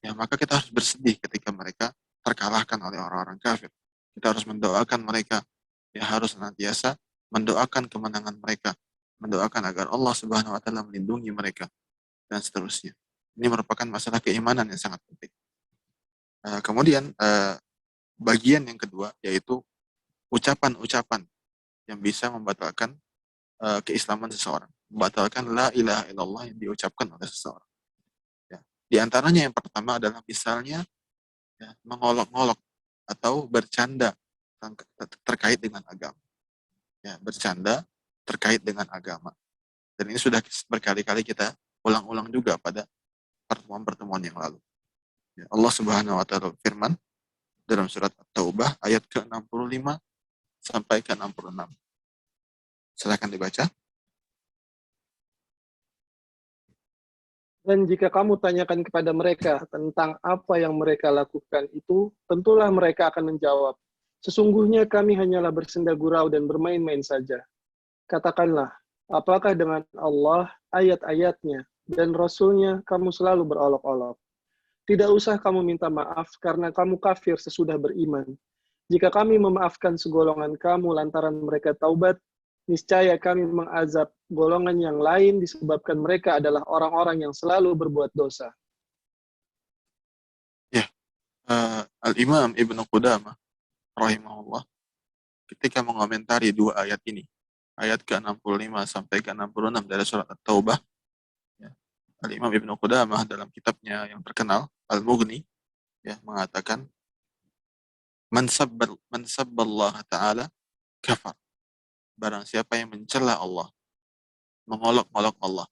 ya, maka kita harus bersedih ketika mereka terkalahkan oleh orang-orang kafir. Kita harus mendoakan mereka, ya, harus senantiasa mendoakan kemenangan mereka, mendoakan agar Allah Subhanahu wa taala melindungi mereka dan seterusnya. Ini merupakan masalah keimanan yang sangat penting. Kemudian bagian yang kedua yaitu ucapan-ucapan yang bisa membatalkan keislaman seseorang. membatalkan la ilaha illallah yang diucapkan oleh seseorang. Ya. Di antaranya yang pertama adalah misalnya ya, mengolok-olok atau bercanda terkait dengan agama. Ya, bercanda terkait dengan agama. Dan ini sudah berkali-kali kita ulang-ulang juga pada pertemuan-pertemuan yang lalu. Ya, Allah Subhanahu wa taala firman dalam surat At-Taubah ayat ke-65 sampai ke-66. Silakan dibaca. Dan jika kamu tanyakan kepada mereka tentang apa yang mereka lakukan itu, tentulah mereka akan menjawab, sesungguhnya kami hanyalah bersenda gurau dan bermain-main saja. Katakanlah, apakah dengan Allah, ayat-ayatnya, dan Rasul-Nya kamu selalu berolok-olok? Tidak usah kamu minta maaf karena kamu kafir sesudah beriman. Jika kami memaafkan segolongan kamu lantaran mereka taubat, niscaya kami mengazab golongan yang lain disebabkan mereka adalah orang-orang yang selalu berbuat dosa. Ya, Al-Imam Ibnu Qudamah rahimahullah ketika mengomentari dua ayat ini, ayat ke-65 sampai ke-66 dari surat At-Taubah, ya, Al-Imam Ibnu Qudamah dalam kitabnya yang terkenal Al-Mughni ya mengatakan man sabballaha ta'ala kafar. Barang siapa yang mencela Allah, mengolok-olok Allah,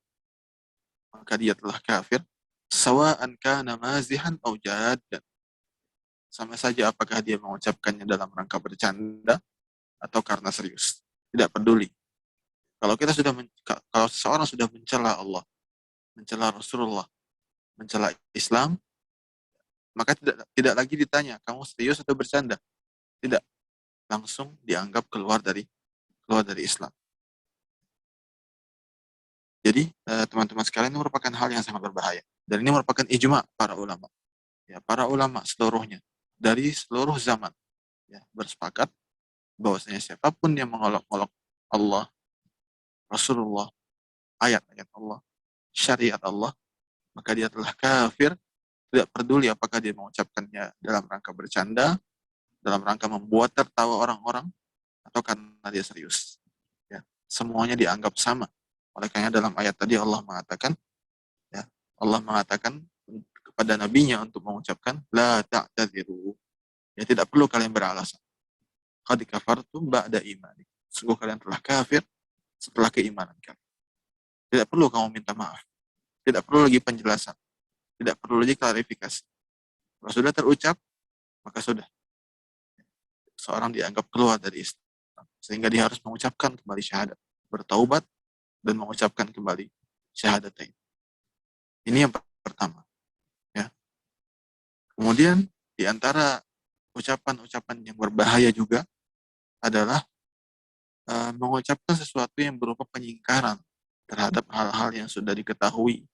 maka dia telah kafir. Sawa'an kana mazihan aw jaddan. Sama saja apakah dia mengucapkannya dalam rangka bercanda atau karena serius. Tidak peduli. Kalau seseorang sudah mencela Allah, mencela Rasulullah, mencela Islam, maka tidak lagi ditanya kamu serius atau bercanda. Tidak, langsung dianggap keluar dari Islam. Jadi teman-teman sekalian, ini merupakan hal yang sangat berbahaya. Dan ini merupakan ijma para ulama. Ya, para ulama seluruhnya dari seluruh zaman ya, bersepakat bahwasanya siapapun yang mengolok-olok Allah, Rasulullah, ayat-ayat Allah, syariat Allah, maka dia telah kafir. Tidak peduli apakah dia mengucapkannya dalam rangka bercanda, dalam rangka membuat tertawa orang-orang, atau karena dia serius. Ya, semuanya dianggap sama. Oleh karena dalam ayat tadi Allah mengatakan, ya, Allah mengatakan kepada nabinya untuk mengucapkan la ta'tadziru. Ya, tidak perlu kalian beralasan. Qad kafartum ba'da imani. Sungguh kalian telah kafir setelah keimanan kalian. Tidak perlu kamu minta maaf. Tidak perlu lagi penjelasan. Tidak perlu lagi klarifikasi. Kalau sudah terucap, maka sudah. Seorang dianggap keluar dari Islam. Sehingga dia harus mengucapkan kembali syahadat. Bertaubat dan mengucapkan kembali syahadatain. Ini yang pertama. Ya. Kemudian, di antara ucapan-ucapan yang berbahaya juga adalah mengucapkan sesuatu yang berupa penyingkaran terhadap hal-hal yang sudah diketahui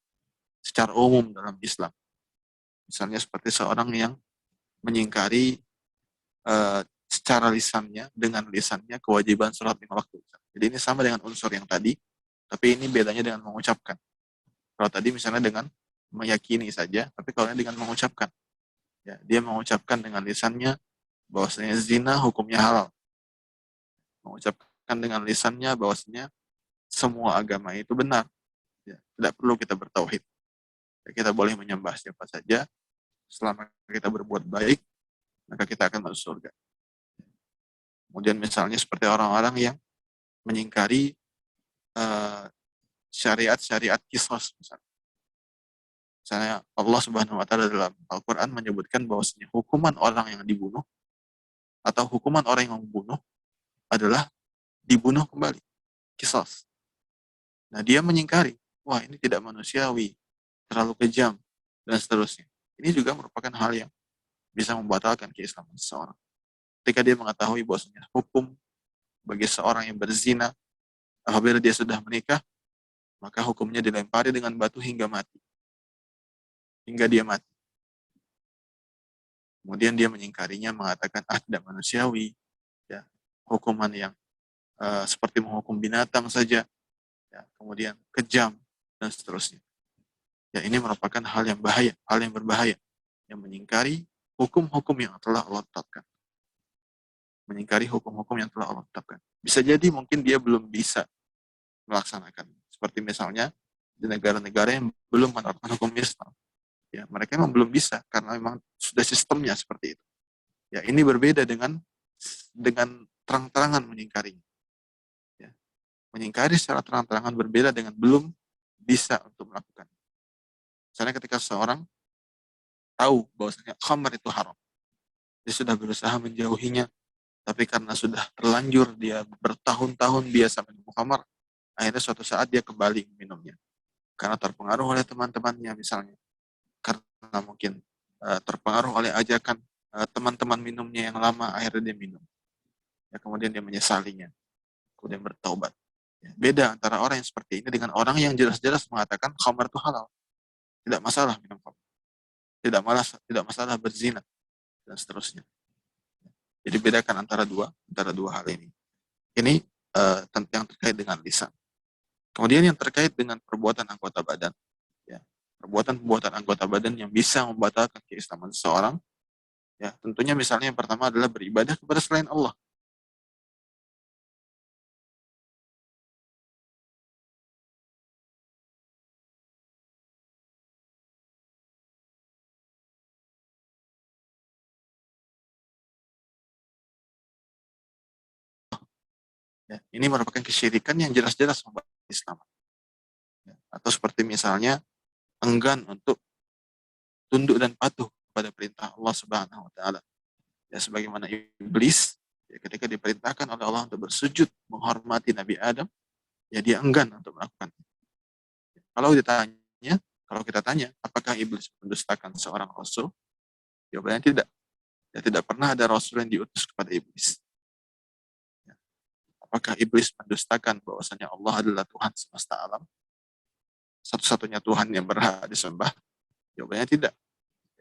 secara umum dalam Islam. Misalnya seperti seorang yang menyingkari secara lisannya, dengan lisannya kewajiban sholat 5 waktu. Jadi ini sama dengan unsur yang tadi, tapi ini bedanya dengan mengucapkan. Kalau tadi misalnya dengan meyakini saja, tapi kalau ini dengan mengucapkan. Ya, dia mengucapkan dengan lisannya bahwasanya zina hukumnya halal. Mengucapkan dengan lisannya bahwasanya semua agama itu benar. Ya, tidak perlu kita bertauhid. Kita boleh menyembah siapa saja, selama kita berbuat baik, maka kita akan masuk surga. Kemudian misalnya seperti orang-orang yang menyingkari syariat-syariat kisos. Misalnya Allah Subhanahu wa taala dalam Al-Qur'an menyebutkan bahwasanya hukuman orang yang dibunuh atau hukuman orang yang membunuh adalah dibunuh kembali, kisos. Nah, dia menyingkari, wah ini tidak manusiawi, terlalu kejam, dan seterusnya. Ini juga merupakan hal yang bisa membatalkan keislaman seseorang. Ketika dia mengetahui bahwasanya hukum bagi seorang yang berzina, apabila dia sudah menikah, maka hukumnya dilempari dengan batu hingga mati. Hingga dia mati. Kemudian dia menyingkarinya, mengatakan, tidak manusiawi. Ya, hukuman yang seperti menghukum binatang saja. Ya, kemudian kejam, dan seterusnya. Ya, ini merupakan hal yang bahaya, hal yang berbahaya. Yang menyingkari hukum-hukum yang telah Allah tetapkan. Menyingkari hukum-hukum yang telah Allah tetapkan. Bisa jadi mungkin dia belum bisa melaksanakan Seperti misalnya di negara-negara yang belum menerapkan hukum Islam. Ya, mereka memang belum bisa karena memang sudah sistemnya seperti itu. Ya, ini berbeda dengan terang-terangan mengingkarinya. Ya, mengingkari secara terang-terangan berbeda dengan belum bisa untuk melakukan. Misalnya ketika seseorang tahu bahwasanya khamar itu haram, dia sudah berusaha menjauhinya, tapi karena sudah terlanjur dia bertahun-tahun biasa minum khamar, akhirnya suatu saat dia kembali minumnya. Karena terpengaruh oleh teman-temannya misalnya. Karena mungkin terpengaruh oleh ajakan teman-teman minumnya yang lama, akhirnya dia minum. Ya, kemudian dia menyesalinya, kemudian bertaubat. Ya, beda antara orang yang seperti ini dengan orang yang jelas-jelas mengatakan khamar itu halal. Tidak masalah minum khamar. Tidak masalah berzina dan seterusnya. Jadi bedakan antara dua hal ini. Ini yang terkait dengan lisan. Kemudian yang terkait dengan perbuatan anggota badan, ya, perbuatan anggota badan yang bisa membatalkan keislaman seseorang, ya, tentunya misalnya yang pertama adalah beribadah kepada selain Allah. Ya, ini merupakan kesyirikan yang jelas-jelas membatalkan Islam. Ya, atau seperti misalnya enggan untuk tunduk dan patuh pada perintah Allah Subhanahu wa taala. Ya, sebagaimana iblis, ya, ketika diperintahkan oleh Allah untuk bersujud menghormati Nabi Adam, ya dia enggan untuk melakukannya. Kalau kita tanya, apakah iblis mendustakan seorang rasul? Jawabannya tidak. Ya, tidak pernah ada rasul yang diutus kepada iblis. Ya. Apakah iblis mendustakan bahwasanya Allah adalah Tuhan semesta alam? Satu-satunya Tuhan yang berhak disembah? Jawabannya tidak.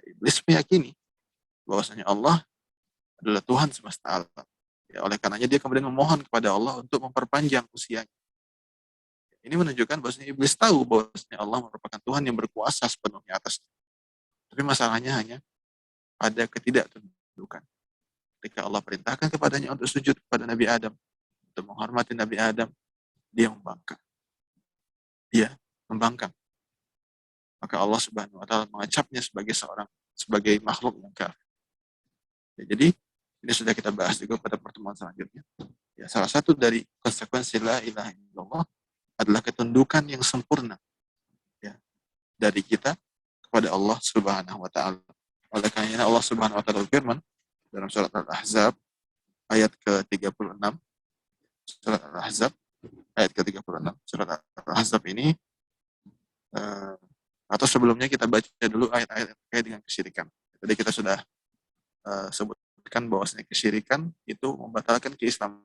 Iblis meyakini bahwasanya Allah adalah Tuhan semesta alam. Ya, oleh karenanya dia kemudian memohon kepada Allah untuk memperpanjang usianya. Ini menunjukkan bahwasanya iblis tahu bahwasanya Allah merupakan Tuhan yang berkuasa sepenuhnya atasnya. Tapi masalahnya hanya ada ketidaktundukan. Ketika Allah perintahkan kepadanya untuk sujud kepada Nabi Adam, untuk menghormati Nabi Adam, dia membangkang. Maka Allah Subhanahu wa taala mengecapnya sebagai makhluk yang kafir. Ya, jadi ini sudah kita bahas juga pada pertemuan selanjutnya. Ya, salah satu dari konsekuensi la ilaha illallah adalah ketundukan yang sempurna, ya, dari kita kepada Allah Subhanahu wa taala. Oleh karena Allah Subhanahu wa taala berfirman dalam surat Al-Ahzab ayat ke-36. Surat Al-Ahzab ayat ke-36. Surat Al-Ahzab ini atau sebelumnya kita baca dulu ayat-ayat terkait dengan kesyirikan. Tadi kita sudah sebutkan bahwasanya kesyirikan itu membatalkan keislaman.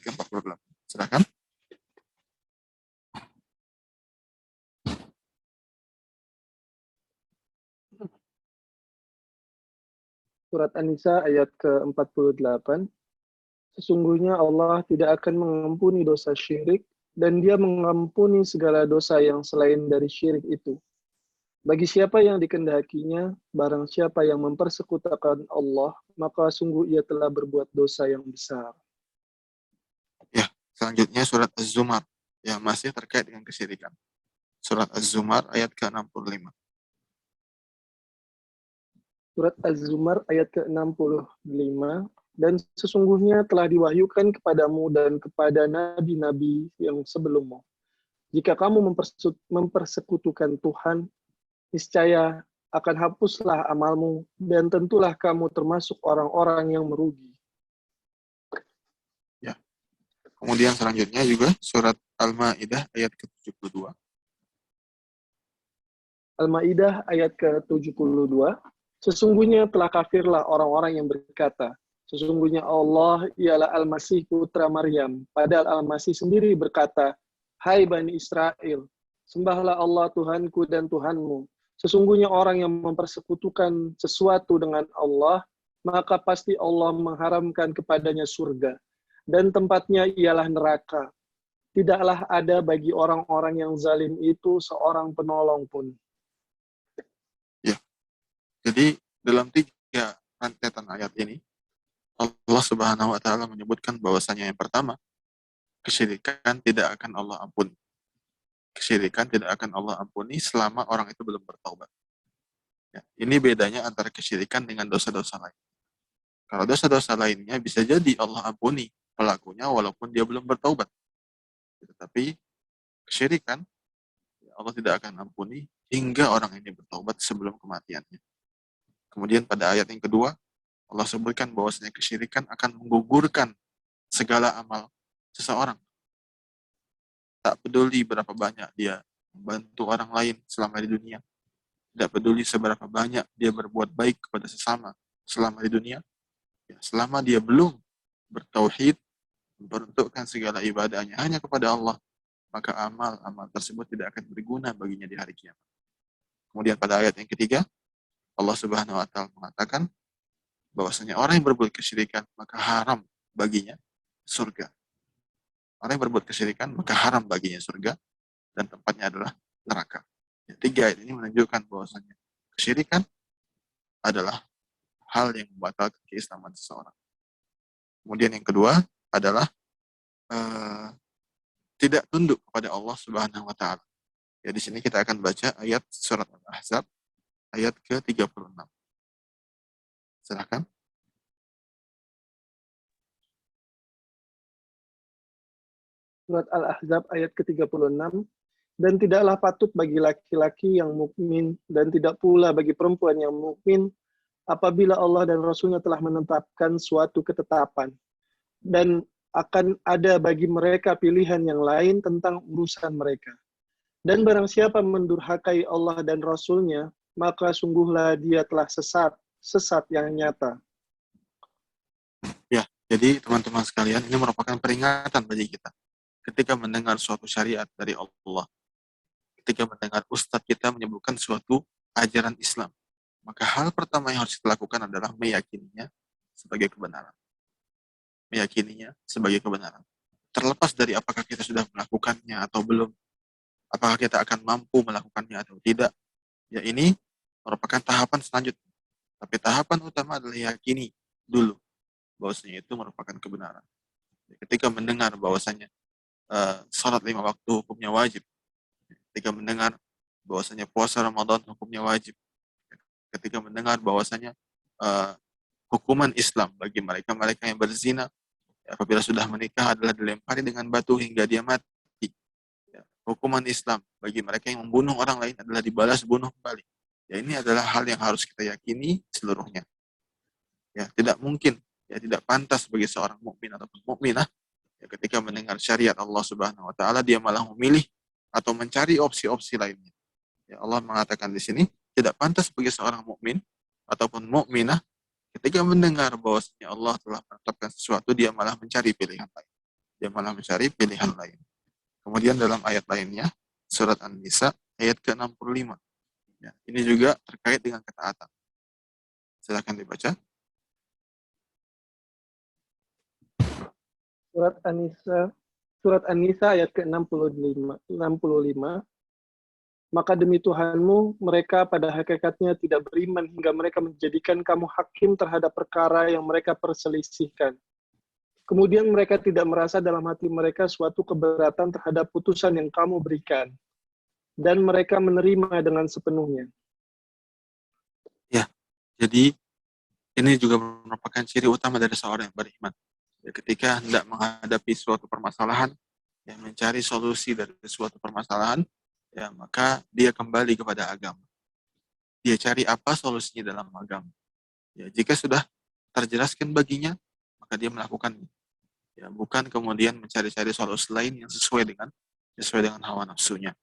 Ke-48. Silakan. Surat An-Nisa ayat ke-48. Sesungguhnya Allah tidak akan mengampuni dosa syirik, dan Dia mengampuni segala dosa yang selain dari syirik itu. Bagi siapa yang dikehendakinya, barang siapa yang mempersekutukan Allah, maka sungguh ia telah berbuat dosa yang besar. Ya, selanjutnya surat Az-Zumar yang masih terkait dengan kesyirikan. Surat Az-Zumar ayat ke-65. Surat Az-Zumar ayat ke-65. Dan sesungguhnya telah diwahyukan kepadamu dan kepada nabi-nabi yang sebelummu. Jika kamu mempersekutukan Tuhan, niscaya akan hapuslah amalmu, dan tentulah kamu termasuk orang-orang yang merugi. Ya. Kemudian selanjutnya juga surat Al-Maidah ayat ke-72. Al-Maidah ayat ke-72. Sesungguhnya telah kafirlah orang-orang yang berkata, sesungguhnya Allah ialah Al-Masih putra Maryam. Padahal Al-Masih sendiri berkata, hai Bani Israel, sembahlah Allah Tuhanku dan Tuhanmu. Sesungguhnya orang yang mempersekutukan sesuatu dengan Allah, maka pasti Allah mengharamkan kepadanya surga, dan tempatnya ialah neraka. tidaklah ada bagi orang-orang yang zalim itu seorang penolong pun. Ya, jadi dalam 3 rentetan ayat ini, Allah Subhanahu wa taala menyebutkan bahwasanya yang pertama, kesyirikan tidak akan Allah ampuni. Kesyirikan tidak akan Allah ampuni selama orang itu belum bertaubat. Ya, ini bedanya antara kesyirikan dengan dosa-dosa lain. Kalau dosa-dosa lainnya bisa jadi Allah ampuni pelakunya walaupun dia belum bertaubat. Tetapi kesyirikan, ya Allah tidak akan ampuni hingga orang ini bertaubat sebelum kematiannya. Kemudian pada ayat yang kedua, Allah sebutkan bahwasanya kesyirikan akan menggugurkan segala amal seseorang. Tak peduli berapa banyak dia membantu orang lain selama di dunia, tidak peduli seberapa banyak dia berbuat baik kepada sesama selama di dunia, ya, selama dia belum bertauhid, memperuntukkan segala ibadahnya hanya kepada Allah, maka amal-amal tersebut tidak akan berguna baginya di hari kiamat. Kemudian pada ayat yang ketiga, Allah Subhanahu wa taala mengatakan bahwasanya orang yang berbuat kesyirikan maka haram baginya surga. Orang yang berbuat kesyirikan maka haram baginya surga dan tempatnya adalah neraka. Ya, 3 ayat ini menunjukkan bahwasanya kesyirikan adalah hal yang membatalkan keislaman seseorang. Kemudian yang kedua adalah tidak tunduk kepada Allah Subhanahu wa taala. Ya, di sini kita akan baca ayat surat Al-Ahzab ayat ke-36. Silakan. Surat Al-Ahzab ayat ke-36, dan tidaklah patut bagi laki-laki yang mukmin dan tidak pula bagi perempuan yang mukmin apabila Allah dan Rasulnya telah menetapkan suatu ketetapan, dan akan ada bagi mereka pilihan yang lain tentang urusan mereka. Dan barang siapa mendurhakai Allah dan Rasulnya, maka sungguhlah dia telah sesat yang nyata. Ya, jadi teman-teman sekalian, ini merupakan peringatan bagi kita. Ketika mendengar suatu syariat dari Allah, ketika mendengar ustadz kita menyebutkan suatu ajaran Islam, maka hal pertama yang harus kita lakukan adalah meyakininya sebagai kebenaran. Meyakininya sebagai kebenaran. Terlepas dari apakah kita sudah melakukannya atau belum, apakah kita akan mampu melakukannya atau tidak, ya ini merupakan tahapan selanjutnya. Tapi tahapan utama adalah yakini dulu bahwasanya itu merupakan kebenaran. Ketika mendengar bahwasanya salat 5 waktu hukumnya wajib, ketika mendengar bahwasanya puasa Ramadan hukumnya wajib, ketika mendengar bahwasanya hukuman Islam bagi mereka yang berzina apabila sudah menikah adalah dilempari dengan batu hingga dia mati. Ya, hukuman Islam bagi mereka yang membunuh orang lain adalah dibalas bunuh kembali. Ya, ini adalah hal yang harus kita yakini seluruhnya. Ya, tidak mungkin, ya tidak pantas bagi seorang mukmin ataupun mukminah ya, ketika mendengar syariat Allah Subhanahu wa taala dia malah memilih atau mencari opsi-opsi lainnya. Ya, Allah mengatakan di sini tidak pantas bagi seorang mukmin ataupun mukminah ketika mendengar bahwasanya Allah telah menetapkan sesuatu dia malah mencari pilihan lain. Dia malah mencari pilihan lain. Kemudian dalam ayat lainnya surat An-Nisa ayat ke-65. Ya, ini juga terkait dengan ketaatan. Silakan dibaca. Surat An-Nisa ayat ke-65. Maka demi Tuhanmu, mereka pada hakikatnya tidak beriman hingga mereka menjadikan kamu hakim terhadap perkara yang mereka perselisihkan. Kemudian mereka tidak merasa dalam hati mereka suatu keberatan terhadap putusan yang kamu berikan. Dan mereka menerima dengan sepenuhnya. Ya, jadi ini juga merupakan ciri utama dari seorang yang beriman. Ya, ketika hendak menghadapi suatu permasalahan, ya, mencari solusi dari suatu permasalahan, ya, maka dia kembali kepada agama. Dia cari apa solusinya dalam agama. Ya, jika sudah terjelaskan baginya, maka dia melakukannya. Ya, bukan kemudian mencari-cari solusi lain yang sesuai dengan hawa nafsunya.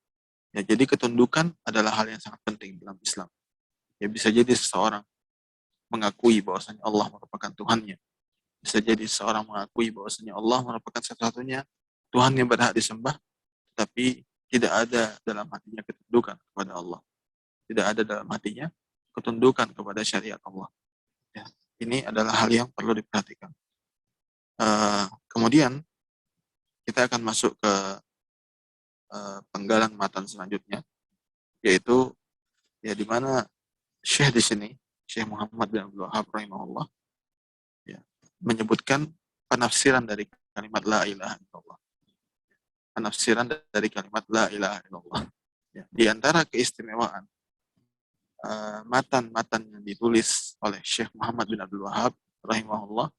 Ya, jadi ketundukan adalah hal yang sangat penting dalam Islam. Ya, bisa jadi seseorang mengakui bahwasanya Allah merupakan Tuhannya. Bisa jadi seorang mengakui bahwasanya Allah merupakan satu-satunya Tuhan yang berhak disembah, tapi tidak ada dalam hatinya ketundukan kepada Allah. Tidak ada dalam hatinya ketundukan kepada syariat Allah. Ya, ini adalah hal yang perlu diperhatikan. Kemudian kita akan masuk ke penggalan matan selanjutnya, yaitu ya di mana Syekh di sini, Syekh Muhammad bin Abdul Wahhab rahimahullah, ya, menyebutkan penafsiran dari kalimat la ilaha illallah. Penafsiran dari kalimat la ilaha illallah. Ya, di antara keistimewaan matan-matan yang ditulis oleh Syekh Muhammad bin Abdul Wahhab rahimahullah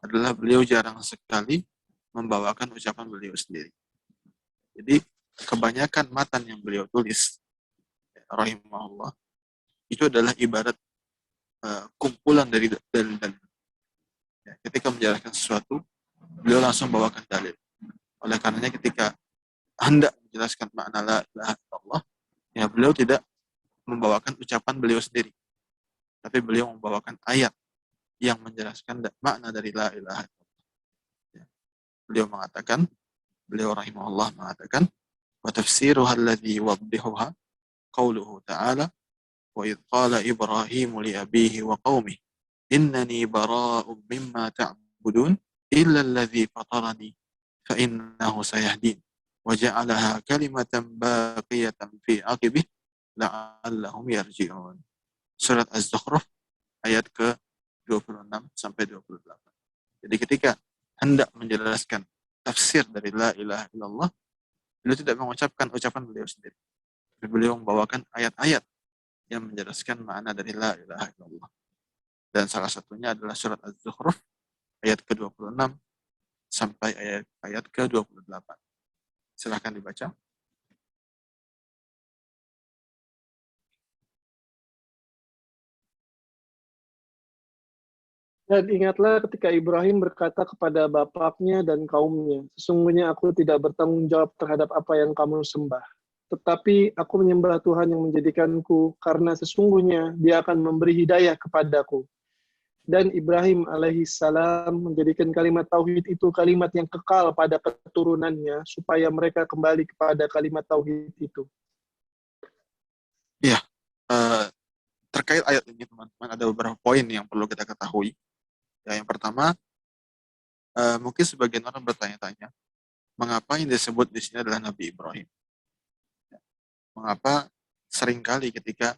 adalah beliau jarang sekali membawakan ucapan beliau sendiri. Jadi kebanyakan matan yang beliau tulis rahimahullah itu adalah ibarat kumpulan dari dalil-dalil. Ya, ketika menjelaskan sesuatu, beliau langsung bawakan dalil. Oleh karenanya ketika hendak menjelaskan makna la ilaha illallah, ya beliau tidak membawakan ucapan beliau sendiri, tapi beliau membawakan ayat yang menjelaskan makna dari la ilaha illallah. Ya. Beliau rahimahullah mengatakan, wa tafsiruha alladhi yuwaddihuha qauluhu ta'ala wa idh qala Ibrahimu li abihi wa qaumihi innani bara'un mimma ta'budun illa alladhi fatarani fa innahu sayahdin wa ja'alaha kalimatan baqiyatan fi aqibih la'allahum yarji'un. Surat Az-Zukhruf ayat ke-26 sampai 28. Jadi ketika hendak menjelaskan tafsir dari la ilaha illallah, beliau tidak mengucapkan ucapan beliau sendiri. Beliau membawakan ayat-ayat yang menjelaskan makna dari la ilaha illallah. Dan salah satunya adalah surat Az-Zukhruf ayat ke-26 sampai ayat ke-28. Silahkan dibaca. Dan ingatlah ketika Ibrahim berkata kepada bapaknya dan kaumnya, sesungguhnya aku tidak bertanggung jawab terhadap apa yang kamu sembah. Tetapi aku menyembah Tuhan yang menjadikanku, karena sesungguhnya Dia akan memberi hidayah kepadaku. Dan Ibrahim alaihissalam menjadikan kalimat tauhid itu kalimat yang kekal pada keturunannya, supaya mereka kembali kepada kalimat tauhid itu. Ya, terkait ayat ini teman-teman ada beberapa poin yang perlu kita ketahui. Ya, yang pertama, mungkin sebagian orang bertanya-tanya, mengapa yang disebut di sini adalah Nabi Ibrahim? Ya, mengapa seringkali ketika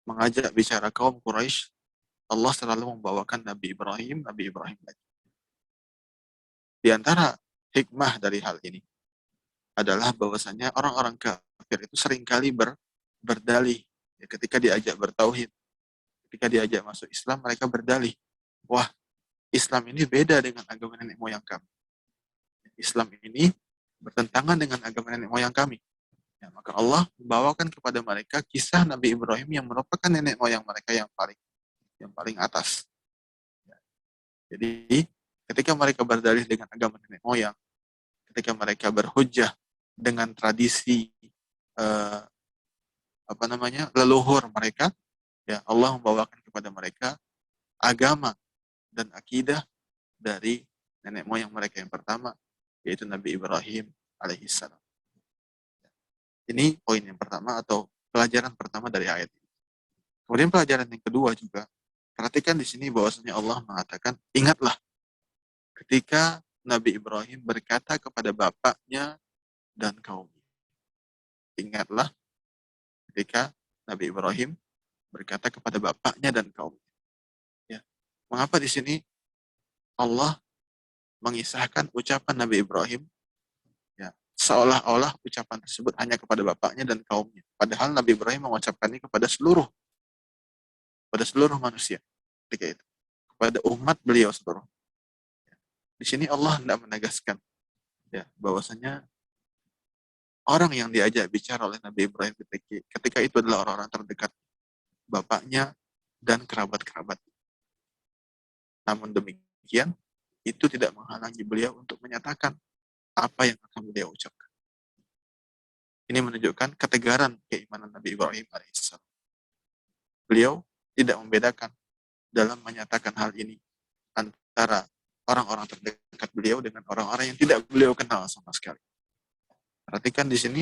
mengajak bicara kaum Quraisy, Allah selalu membawakan Nabi Ibrahim lagi. Di antara hikmah dari hal ini adalah bahwasanya orang-orang kafir itu seringkali berdalih. Ya, ketika diajak bertauhid, ketika diajak masuk Islam, mereka berdalih, wah, Islam ini beda dengan agama nenek moyang kami. Islam ini bertentangan dengan agama nenek moyang kami. Ya, maka Allah membawakan kepada mereka kisah Nabi Ibrahim yang merupakan nenek moyang mereka yang paling atas. Ya. Jadi ketika mereka berdalih dengan agama nenek moyang, ketika mereka berhujjah dengan tradisi leluhur mereka, ya Allah membawakan kepada mereka agama dan akidah dari nenek moyang mereka yang pertama, yaitu Nabi Ibrahim alaihissalam. Ini poin yang pertama atau pelajaran pertama dari ayat ini. Kemudian pelajaran yang kedua juga, perhatikan di sini bahwasanya Allah mengatakan, ingatlah ketika Nabi Ibrahim berkata kepada bapaknya dan kaumnya. Ingatlah ketika Nabi Ibrahim berkata kepada bapaknya dan kaumnya. Ya. Mengapa di sini Allah mengisahkan ucapan Nabi Ibrahim, ya, seolah-olah ucapan tersebut hanya kepada bapaknya dan kaumnya. Padahal Nabi Ibrahim mengucapkannya kepada seluruh manusia ketika itu, kepada umat beliau seluruh. Di sini Allah hendak menegaskan, ya, bahwasanya orang yang diajak bicara oleh Nabi Ibrahim ketika itu adalah orang-orang terdekat, bapaknya dan kerabat-kerabat. Namun demikian, itu tidak menghalangi beliau untuk menyatakan apa yang akan beliau ucapkan. Ini menunjukkan ketegaran keimanan Nabi Ibrahim alaihissalam. Beliau tidak membedakan dalam menyatakan hal ini antara orang-orang terdekat beliau dengan orang-orang yang tidak beliau kenal sama sekali. Perhatikan di sini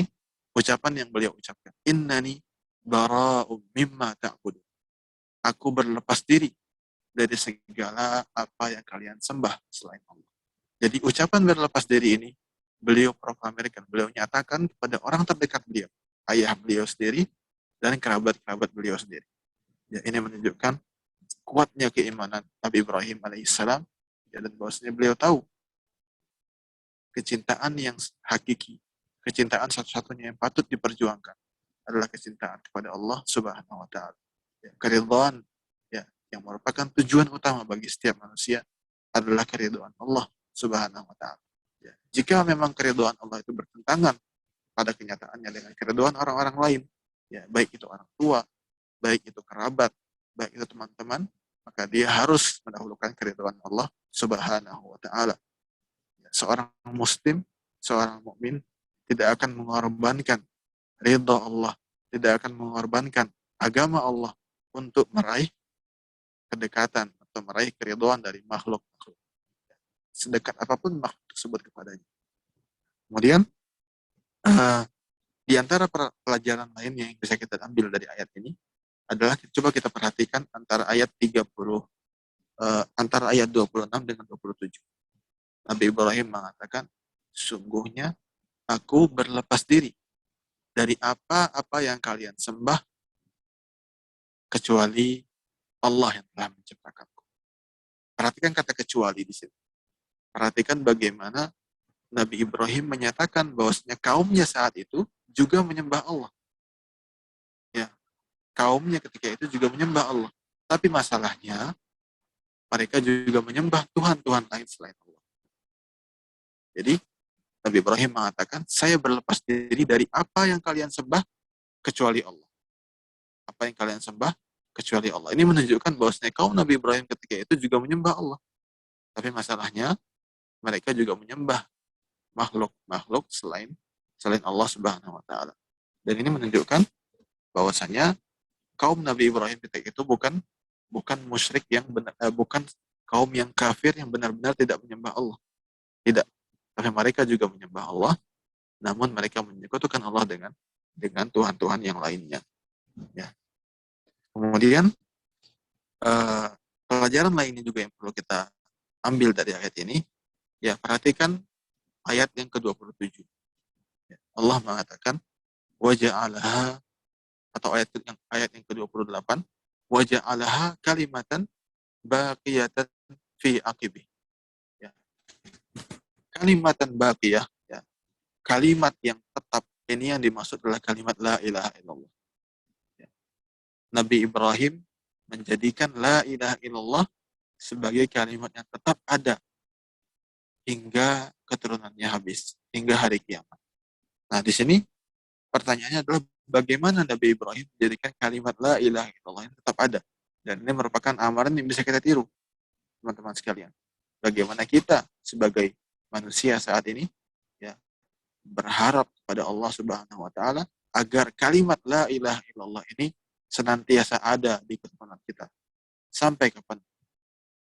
ucapan yang beliau ucapkan. Innani bara'um mimma ta'budun. Aku berlepas diri dari segala apa yang kalian sembah selain Allah. Jadi ucapan berlepas diri ini beliau proklamirkan, beliau nyatakan kepada orang terdekat beliau, ayah beliau sendiri, dan kerabat-kerabat beliau sendiri. Ya, ini menunjukkan kuatnya keimanan Nabi Ibrahim alaihissalam, ya, dan bahwasanya beliau tahu kecintaan yang hakiki, kecintaan satu-satunya yang patut diperjuangkan adalah kecintaan kepada Allah Subhanahu wa taala. Ya, keridhaan, ya, yang merupakan tujuan utama bagi setiap manusia adalah keridhaan Allah Subhanahu wa taala. Ya, jika memang keridhaan Allah itu bertentangan pada kenyataannya dengan keridhaan orang-orang lain, ya, baik itu orang tua, baik itu kerabat, baik itu teman-teman, maka dia harus mendahulukan keridhaan Allah Subhanahu wa taala. Seorang muslim, seorang mukmin tidak akan mengorbankan ridha Allah, tidak akan mengorbankan agama Allah untuk meraih kedekatan atau meraih keridhaan dari makhluk, sedekat apapun makhluk tersebut kepadanya. Kemudian di antara pelajaran lainnya yang bisa kita ambil dari ayat ini adalah, coba kita perhatikan antara ayat 30 antara ayat 26 dengan 27. Nabi Ibrahim mengatakan, sungguhnya aku berlepas diri dari apa-apa yang kalian sembah kecuali Allah yang telah menciptakanku. Perhatikan kata kecuali di sini. Perhatikan bagaimana Nabi Ibrahim menyatakan bahwasanya kaumnya saat itu juga menyembah Allah. Ya, kaumnya ketika itu juga menyembah Allah. Tapi masalahnya mereka juga menyembah Tuhan-Tuhan lain selain Allah. Jadi Nabi Ibrahim mengatakan, saya berlepas diri dari apa yang kalian sembah kecuali Allah. Apa yang kalian sembah kecuali Allah. Ini menunjukkan bahwasanya kaum Nabi Ibrahim ketika itu juga menyembah Allah. Tapi masalahnya mereka juga menyembah makhluk-makhluk selain Allah Subhanahu wa taala. Dan ini menunjukkan bahwasanya kaum Nabi Ibrahim ketika itu bukan musyrik yang benar, bukan kaum yang kafir yang benar-benar tidak menyembah Allah. Tidak. Tapi mereka juga menyembah Allah, namun mereka menyekutukan Allah dengan Tuhan-Tuhan yang lainnya. Ya. Kemudian pelajaran lainnya juga yang perlu kita ambil dari ayat ini, ya, perhatikan ayat yang ke-27. Ya, Allah mengatakan, waja'alaha, atau ayat yang ke-28, waja'alaha kalimatan baqiyatan fi aqibih. Ya. Kalimatan baqiyah, ya. Kalimat yang tetap, ini yang dimaksud adalah kalimat la ilaha illallah. Ya. Nabi Ibrahim menjadikan la ilaha illallah sebagai kalimat yang tetap ada hingga keturunannya habis, hingga hari kiamat. Nah, di sini pertanyaannya adalah bagaimana Nabi Ibrahim menjadikan kalimat la ilaha illallah yang tetap ada. Dan ini merupakan amalan yang bisa kita tiru, teman-teman sekalian. Bagaimana kita sebagai manusia saat ini, ya, berharap kepada Allah Subhanahu wa taala agar kalimat la ilaha illallah ini senantiasa ada di keturunan kita. Sampai kapan?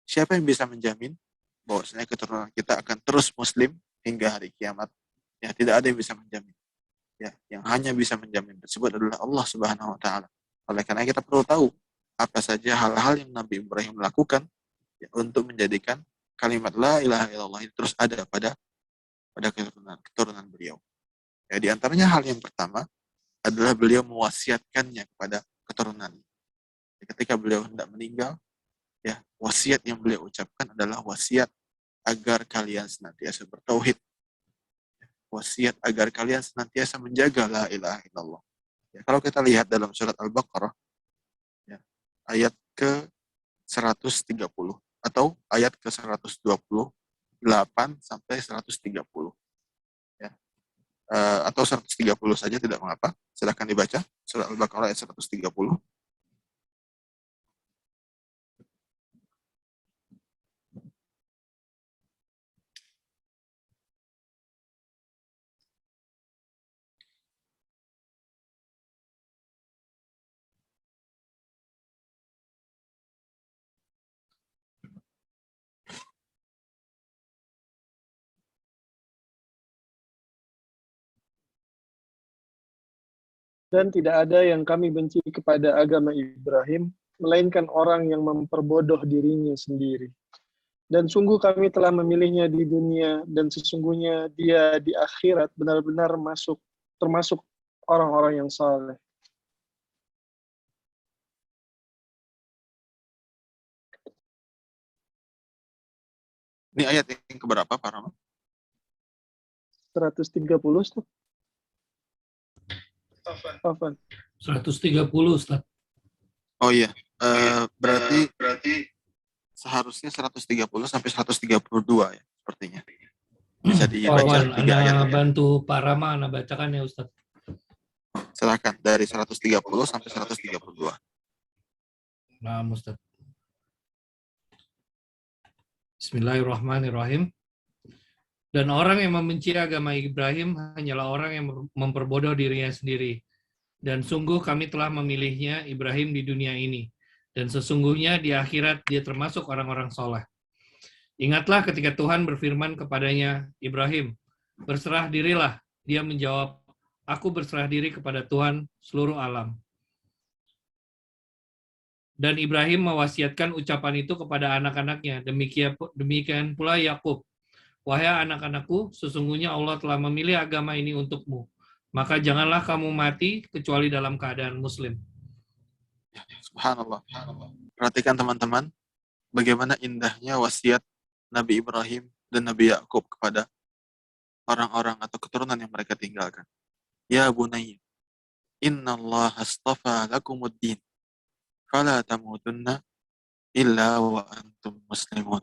Siapa yang bisa menjamin bahwasanya keturunan kita akan terus muslim hingga hari kiamat? Ya, tidak ada yang bisa menjamin. Ya, yang hanya bisa menjamin tersebut adalah Allah Subhanahu wa taala. Oleh karena kita perlu tahu apa saja hal-hal yang Nabi Ibrahim lakukan, ya, untuk menjadikan kalimat la ilaha illallah itu terus ada pada keturunan beliau. Ya, di antaranya hal yang pertama adalah beliau mewasiatkannya kepada keturunan. Ketika beliau hendak meninggal, ya, wasiat yang beliau ucapkan adalah wasiat agar kalian senantiasa bertauhid. Wasiat agar kalian senantiasa menjaga la ilaha illallah. Ya, kalau kita lihat dalam surat Al-Baqarah, ya, ayat ke-130 atau ayat ke-128 sampai 130. Ya. Atau 130 saja tidak mengapa. Silakan dibaca surat Al-Baqarah ayat 130. Dan tidak ada yang kami benci kepada agama Ibrahim, melainkan orang yang memperbodoh dirinya sendiri. Dan sungguh kami telah memilihnya di dunia, dan sesungguhnya dia di akhirat benar-benar termasuk orang-orang yang saleh. Ini ayat yang keberapa, Pak Rama? 130, Ustaz. Afan. 130, Ustaz. Oh iya, berarti seharusnya 130 sampai 132 ya, sepertinya. Bisa dibaca Afwan, 3 ayat. Ana bantu Pak Rama, Ana bacakan ya Ustaz. Silakan, dari 130 sampai 132. Nah, Ustaz. Bismillahirrahmanirrahim. Dan orang yang membenci agama Ibrahim hanyalah orang yang memperbodoh dirinya sendiri. Dan sungguh kami telah memilihnya Ibrahim di dunia ini. Dan sesungguhnya di akhirat dia termasuk orang-orang soleh. Ingatlah ketika Tuhan berfirman kepadanya, Ibrahim, berserah dirilah. Dia menjawab, aku berserah diri kepada Tuhan seluruh alam. Dan Ibrahim mewasiatkan ucapan itu kepada anak-anaknya. Demikian pula Yakub. Wahai anak-anakku, sesungguhnya Allah telah memilih agama ini untukmu. Maka janganlah kamu mati kecuali dalam keadaan muslim. Subhanallah. Perhatikan teman-teman, bagaimana indahnya wasiat Nabi Ibrahim dan Nabi Yakub kepada orang-orang atau keturunan yang mereka tinggalkan. Ya bunayya, innallaha astafa lakumuddin, fala tamutunna illa wa antum muslimun.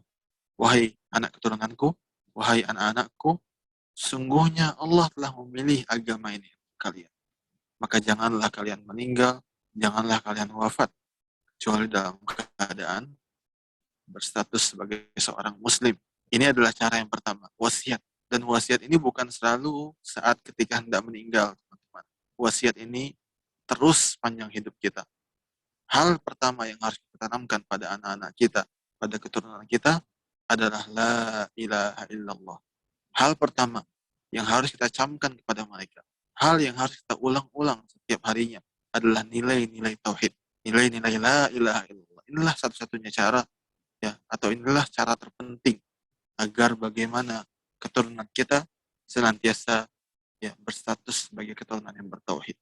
Wahai anak keturunanku, wahai anak-anakku, sungguhnya Allah telah memilih agama ini untuk kalian. Maka janganlah kalian meninggal, janganlah kalian wafat, kecuali dalam keadaan berstatus sebagai seorang muslim. Ini adalah cara yang pertama, wasiat. Dan wasiat ini bukan selalu saat ketika hendak meninggal, teman-teman. Wasiat ini terus panjang hidup kita. Hal pertama yang harus kita tanamkan pada anak-anak kita, pada keturunan kita, adalah la ilaha illallah. Hal pertama yang harus kita camkan kepada mereka, hal yang harus kita ulang-ulang setiap harinya adalah nilai-nilai tauhid, nilai-nilai la ilaha illallah. Inilah satu-satunya cara, ya, atau inilah cara terpenting agar bagaimana keturunan kita senantiasa ya berstatus sebagai keturunan yang bertauhid.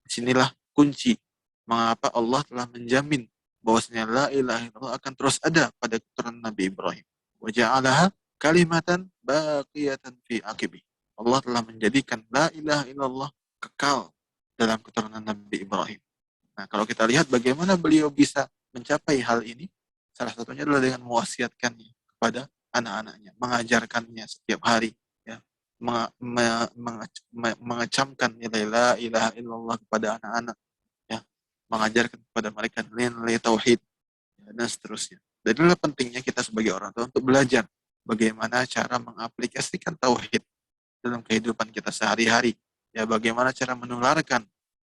Disinilah kunci mengapa Allah telah menjamin bahwasanya la ilaha illallah akan terus ada pada keturunan Nabi Ibrahim. Wa ja'alaha kalimatan baqiyatan fi aqibi. Allah telah menjadikan la ilaha illallah kekal dalam keturunan Nabi Ibrahim. Nah, kalau kita lihat bagaimana beliau bisa mencapai hal ini, salah satunya adalah dengan mewasiatkannya kepada anak-anaknya, mengajarkannya setiap hari, ya, mengecamkan nilai la ilaha illallah kepada anak-anak, ya, mengajarkan kepada mereka nilai tauhid, ya, dan seterusnya. Dan inilah pentingnya kita sebagai orang tua untuk belajar bagaimana cara mengaplikasikan tauhid dalam kehidupan kita sehari-hari, ya, bagaimana cara menularkan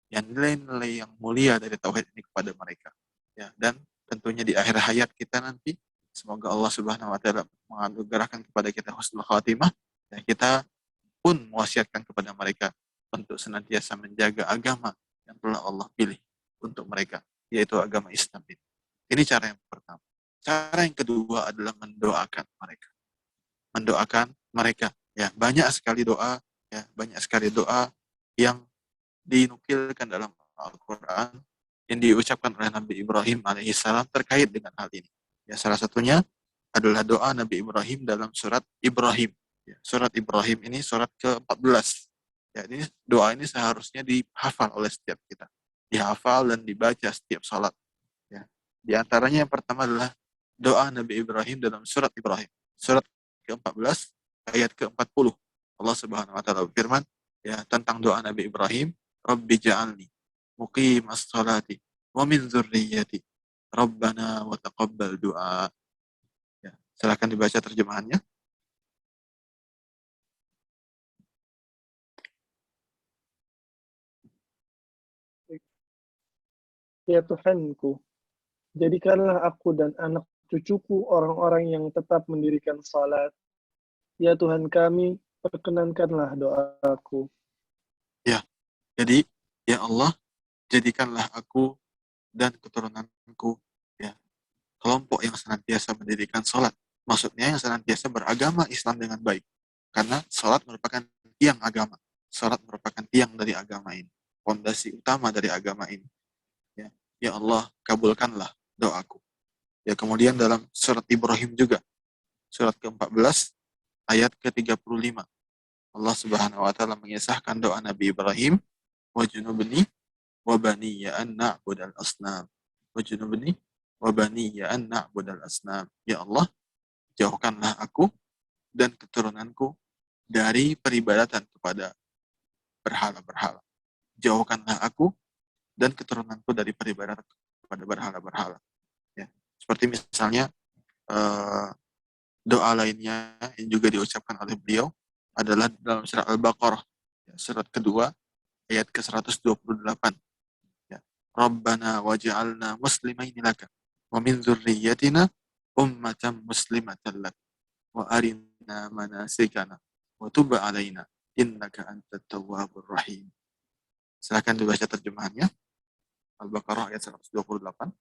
ya nilai-nilai yang mulia dari tauhid ini kepada mereka, ya. Dan tentunya di akhir hayat kita nanti, semoga Allah Subhanahu wa taala menganugerahkan kepada kita husnul khatimah, ya, kita pun mewasiatkan kepada mereka untuk senantiasa menjaga agama yang telah Allah pilih untuk mereka, yaitu agama Islam ini. Ini cara yang pertama. Cara yang kedua adalah mendoakan mereka. Mendoakan mereka, ya, banyak sekali doa, ya, banyak sekali doa yang dinukilkan dalam Al-Quran yang diucapkan oleh Nabi Ibrahim alaihissalam terkait dengan hal ini. Ya, salah satunya adalah doa Nabi Ibrahim dalam surat Ibrahim. Ya, surat Ibrahim ini surat ke-14. Ya, ini doa ini seharusnya dihafal oleh setiap kita. Dihafal dan dibaca setiap salat. Ya. Di antaranya yang pertama adalah doa Nabi Ibrahim dalam surat Ibrahim. Surat ke-14 ayat ke-40. Allah Subhanahu wa taala berfirman, ya, tentang doa Nabi Ibrahim, Rabbi ja'alni muqimas salati wa min dzurriyyati Rabbana wa taqabbal du'a. Ya, silakan dibaca terjemahannya. Ya Tuhanku, jadikanlah aku dan anak cucuku orang-orang yang tetap mendirikan salat. Ya Tuhan kami, perkenankanlah doaku. Ya, jadi ya Allah, jadikanlah aku dan keturunanku, ya, kelompok yang senantiasa mendirikan sholat. Maksudnya yang senantiasa beragama Islam dengan baik. Karena sholat merupakan tiang agama. Sholat merupakan tiang dari agama ini. Fondasi utama dari agama ini. Ya Allah, kabulkanlah doaku. Ya, kemudian dalam surat Ibrahim juga, surat ke-14, ayat ke-35. Allah Subhanahu wa taala mengisahkan doa Nabi Ibrahim, wajnubni wa baniya an na'budal asnam. Wajnubni wa baniya an na'budal asnam. Ya Allah, jauhkanlah aku dan keturunanku dari peribadatan kepada berhala-berhala. Jauhkanlah aku dan keturunanku dari peribadatan kepada berhala-berhala. Ya. Seperti misalnya doa lainnya yang juga diucapkan oleh beliau adalah dalam surat Al-Baqarah, surat kedua, ayat ke-128. Ya. Rabbana waj'alna muslimaini laka wa min dzurriyyatina ummatan muslimatan lak wa arina manasikana wa tub 'alaina innaka antat tawwabur rahim. Silakan dibaca terjemahannya. Al-Baqarah ayat 128.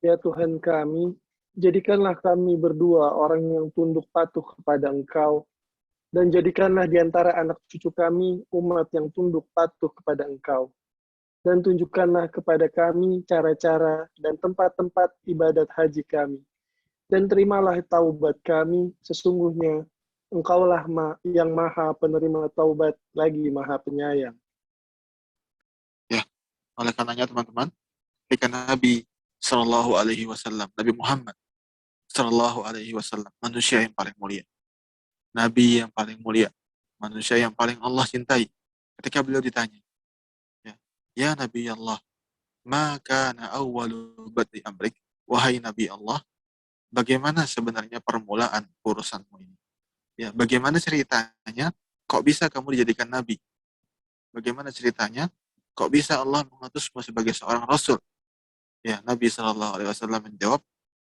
Ya Tuhan kami, jadikanlah kami berdua orang yang tunduk patuh kepada Engkau, dan jadikanlah di antara anak cucu kami umat yang tunduk patuh kepada Engkau. Dan tunjukkanlah kepada kami cara-cara dan tempat-tempat ibadat haji kami. Dan terimalah taubat kami, sesungguhnya Engkaulah yang maha penerima taubat lagi maha penyayang. Ya, oleh karenanya teman-teman, ketika Nabi Sallallahu Alaihi Wasallam, Nabi Muhammad Sallallahu Alaihi Wasallam, manusia yang paling mulia, Nabi yang paling mulia, manusia yang paling Allah cintai. Ketika beliau ditanya, ya Nabi Allah, ma kana awwalu bad'i amrik, wahai Nabi Allah, bagaimana sebenarnya permulaan urusanmu ini? Ya, bagaimana ceritanya? Kok bisa kamu dijadikan Nabi? Bagaimana ceritanya? Kok bisa Allah mengutusmu sebagai seorang Rasul? Ya, Nabi Shallallahu Alaihi Wasallam menjawab,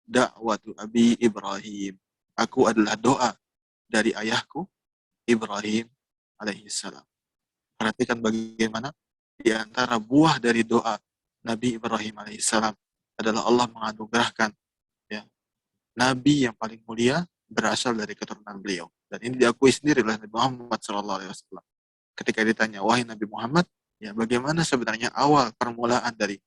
dakwatu Abi Ibrahim. Aku adalah doa dari ayahku Ibrahim alaihissalam. Perhatikan bagaimana di antara buah dari doa Nabi Ibrahim alaihissalam adalah Allah menganugerahkan ya, Nabi yang paling mulia berasal dari keturunan beliau. Dan ini diakui sendiri oleh Nabi Muhammad Shallallahu Alaihi Wasallam. Ketika ditanya, wahai Nabi Muhammad, ya bagaimana sebenarnya awal permulaan dari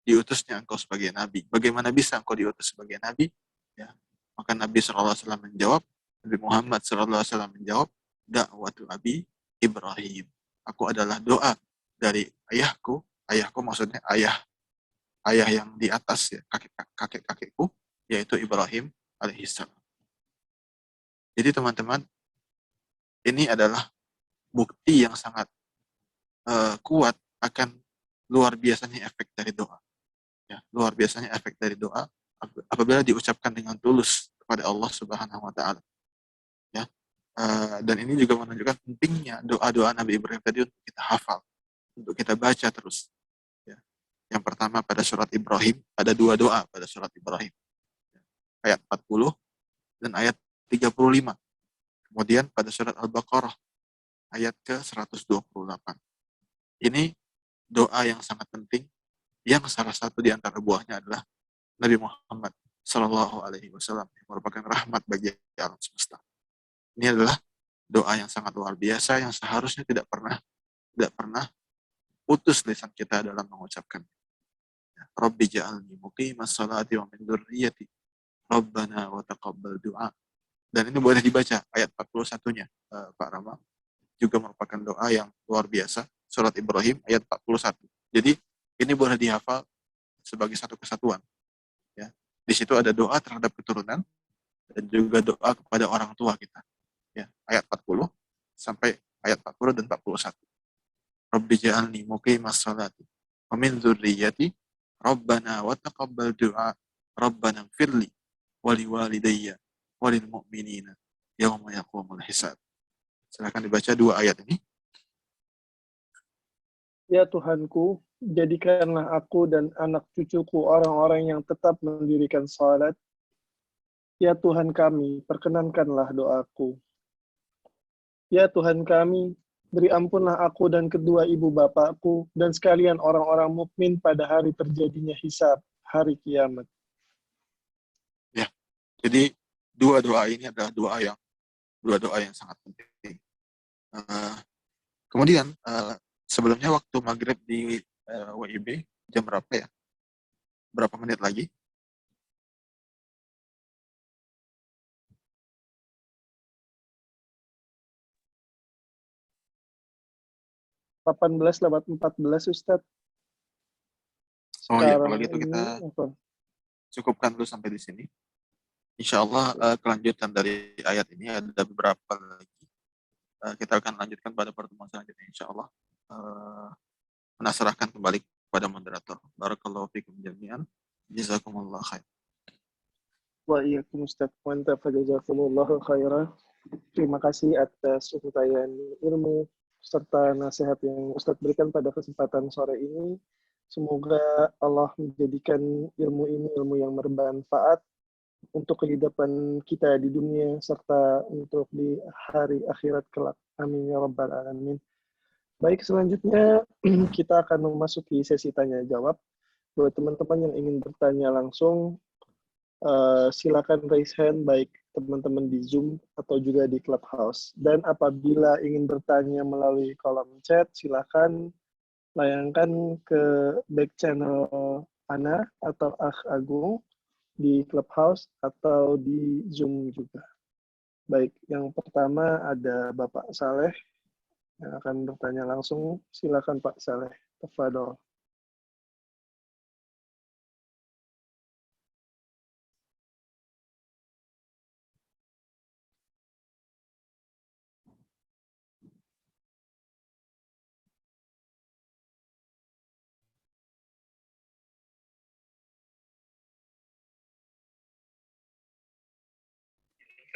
diutusnya engkau sebagai nabi? Bagaimana bisa engkau diutus sebagai nabi? Ya, maka Nabi SAW menjawab, Nabi Muhammad SAW menjawab, dakwatu Abi Ibrahim. Aku adalah doa dari ayahku. Ayahku maksudnya ayah yang di atas ya, kakekku, yaitu Ibrahim alaihissalam. Jadi teman-teman, ini adalah bukti yang sangat kuat akan luar biasanya efek dari doa. Ya, luar biasanya efek dari doa apabila diucapkan dengan tulus kepada Allah Subhanahu wa taala. Ya. Dan ini juga menunjukkan pentingnya doa-doa Nabi Ibrahim tadi untuk kita hafal, untuk kita baca terus. Ya. Yang pertama pada surat Ibrahim, ada dua doa pada surat Ibrahim. Ayat 40 dan ayat 35. Kemudian pada surat Al-Baqarah ayat ke-128. Ini doa yang sangat penting, yang salah satu di antara buahnya adalah Nabi Muhammad Sallallahu Alaihi Wasallam yang merupakan rahmat bagi alam semesta. Ini adalah doa yang sangat luar biasa yang seharusnya tidak pernah putus lisan kita dalam mengucapkan. Rabbi ja'alni muqimas salati wa min dzurriyyati Rabbana wa taqabbal du'a. Dan ini boleh dibaca ayat 41-nya Pak Rama, juga merupakan doa yang luar biasa, surat Ibrahim ayat 41. Jadi ini boleh dihafal sebagai satu kesatuan. Ya. Di situ ada doa terhadap keturunan dan juga doa kepada orang tua kita. Ya, ayat 40 sampai ayat 40 dan 41. Rabbi ja'alni muqimas salati wa min dzurriyyati Rabbana wa taqabbal du'a Rabbana ighfirli wa liwalidayya wa lil mu'minina yauma yaqumul hisab. Silakan dibaca dua ayat ini. Ya Tuhanku, jadikanlah aku dan anak cucuku orang-orang yang tetap mendirikan salat. Ya Tuhan kami, perkenankanlah doaku. Ya Tuhan kami, Beri ampunlah aku dan kedua ibu bapakku dan sekalian orang-orang mukmin pada hari terjadinya hisab, hari kiamat. Ya, jadi dua doa ini adalah dua doa yang sangat penting. Kemudian sebelumnya waktu maghrib di WIB jam berapa ya? Berapa menit lagi? 18:14 Ustadz. Oh ya, Sekarang kalau gitu ini kita apa? cukupkan dulu sampai di sini. Insya Allah kelanjutan dari ayat ini ada beberapa lagi. Kita akan lanjutkan pada pertemuan selanjutnya insya Allah. Menasrahkan kembali kepada moderator. Barakallahu fikum jami'an. Jazakumullah khair. Wa iyyakum Ustadz. Mantap, jazakumullahu khairan. Terima kasih atas uraian ilmu serta nasihat yang Ustadz berikan pada kesempatan sore ini. Semoga Allah menjadikan ilmu ini ilmu yang bermanfaat untuk kehidupan kita di dunia serta untuk di hari akhirat kelak. Amin ya rabbal alamin. Baik, selanjutnya kita akan memasuki sesi tanya jawab. Buat teman-teman yang ingin bertanya langsung, silakan raise hand baik teman-teman di Zoom atau juga di Clubhouse. Dan apabila ingin bertanya melalui kolom chat, silakan layangkan ke back channel Ana atau Akh Agung di Clubhouse atau di Zoom juga. Baik, yang pertama ada Bapak Saleh yang akan bertanya langsung. Silakan Pak Saleh. Tafadhol.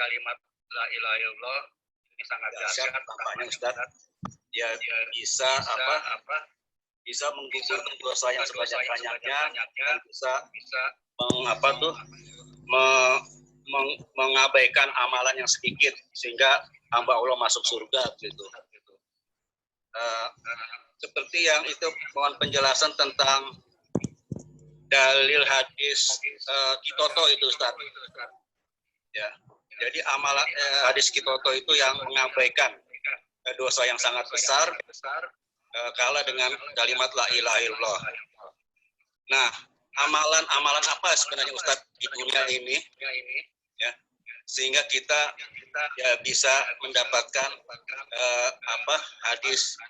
Kalimat la ilaha illallah ini sangat dahsyat tampaknya Ustaz. Dia bisa bisa menggugurkan dosa yang sebanyak-banyaknya dan bisa mengabaikan amalan yang sedikit sehingga hamba Allah masuk surga gitu. Seperti yang itu mohon penjelasan tentang dalil hadis Kitoto itu Ustaz. Ya. Jadi amalan hadis Kitoto itu yang mengabaikan dosa yang sangat besar kalah dengan kalimat la ilaha illallah. Nah, amalan apa sebenarnya Ustadz di dunia ini ya sehingga kita ya bisa mendapatkan hadis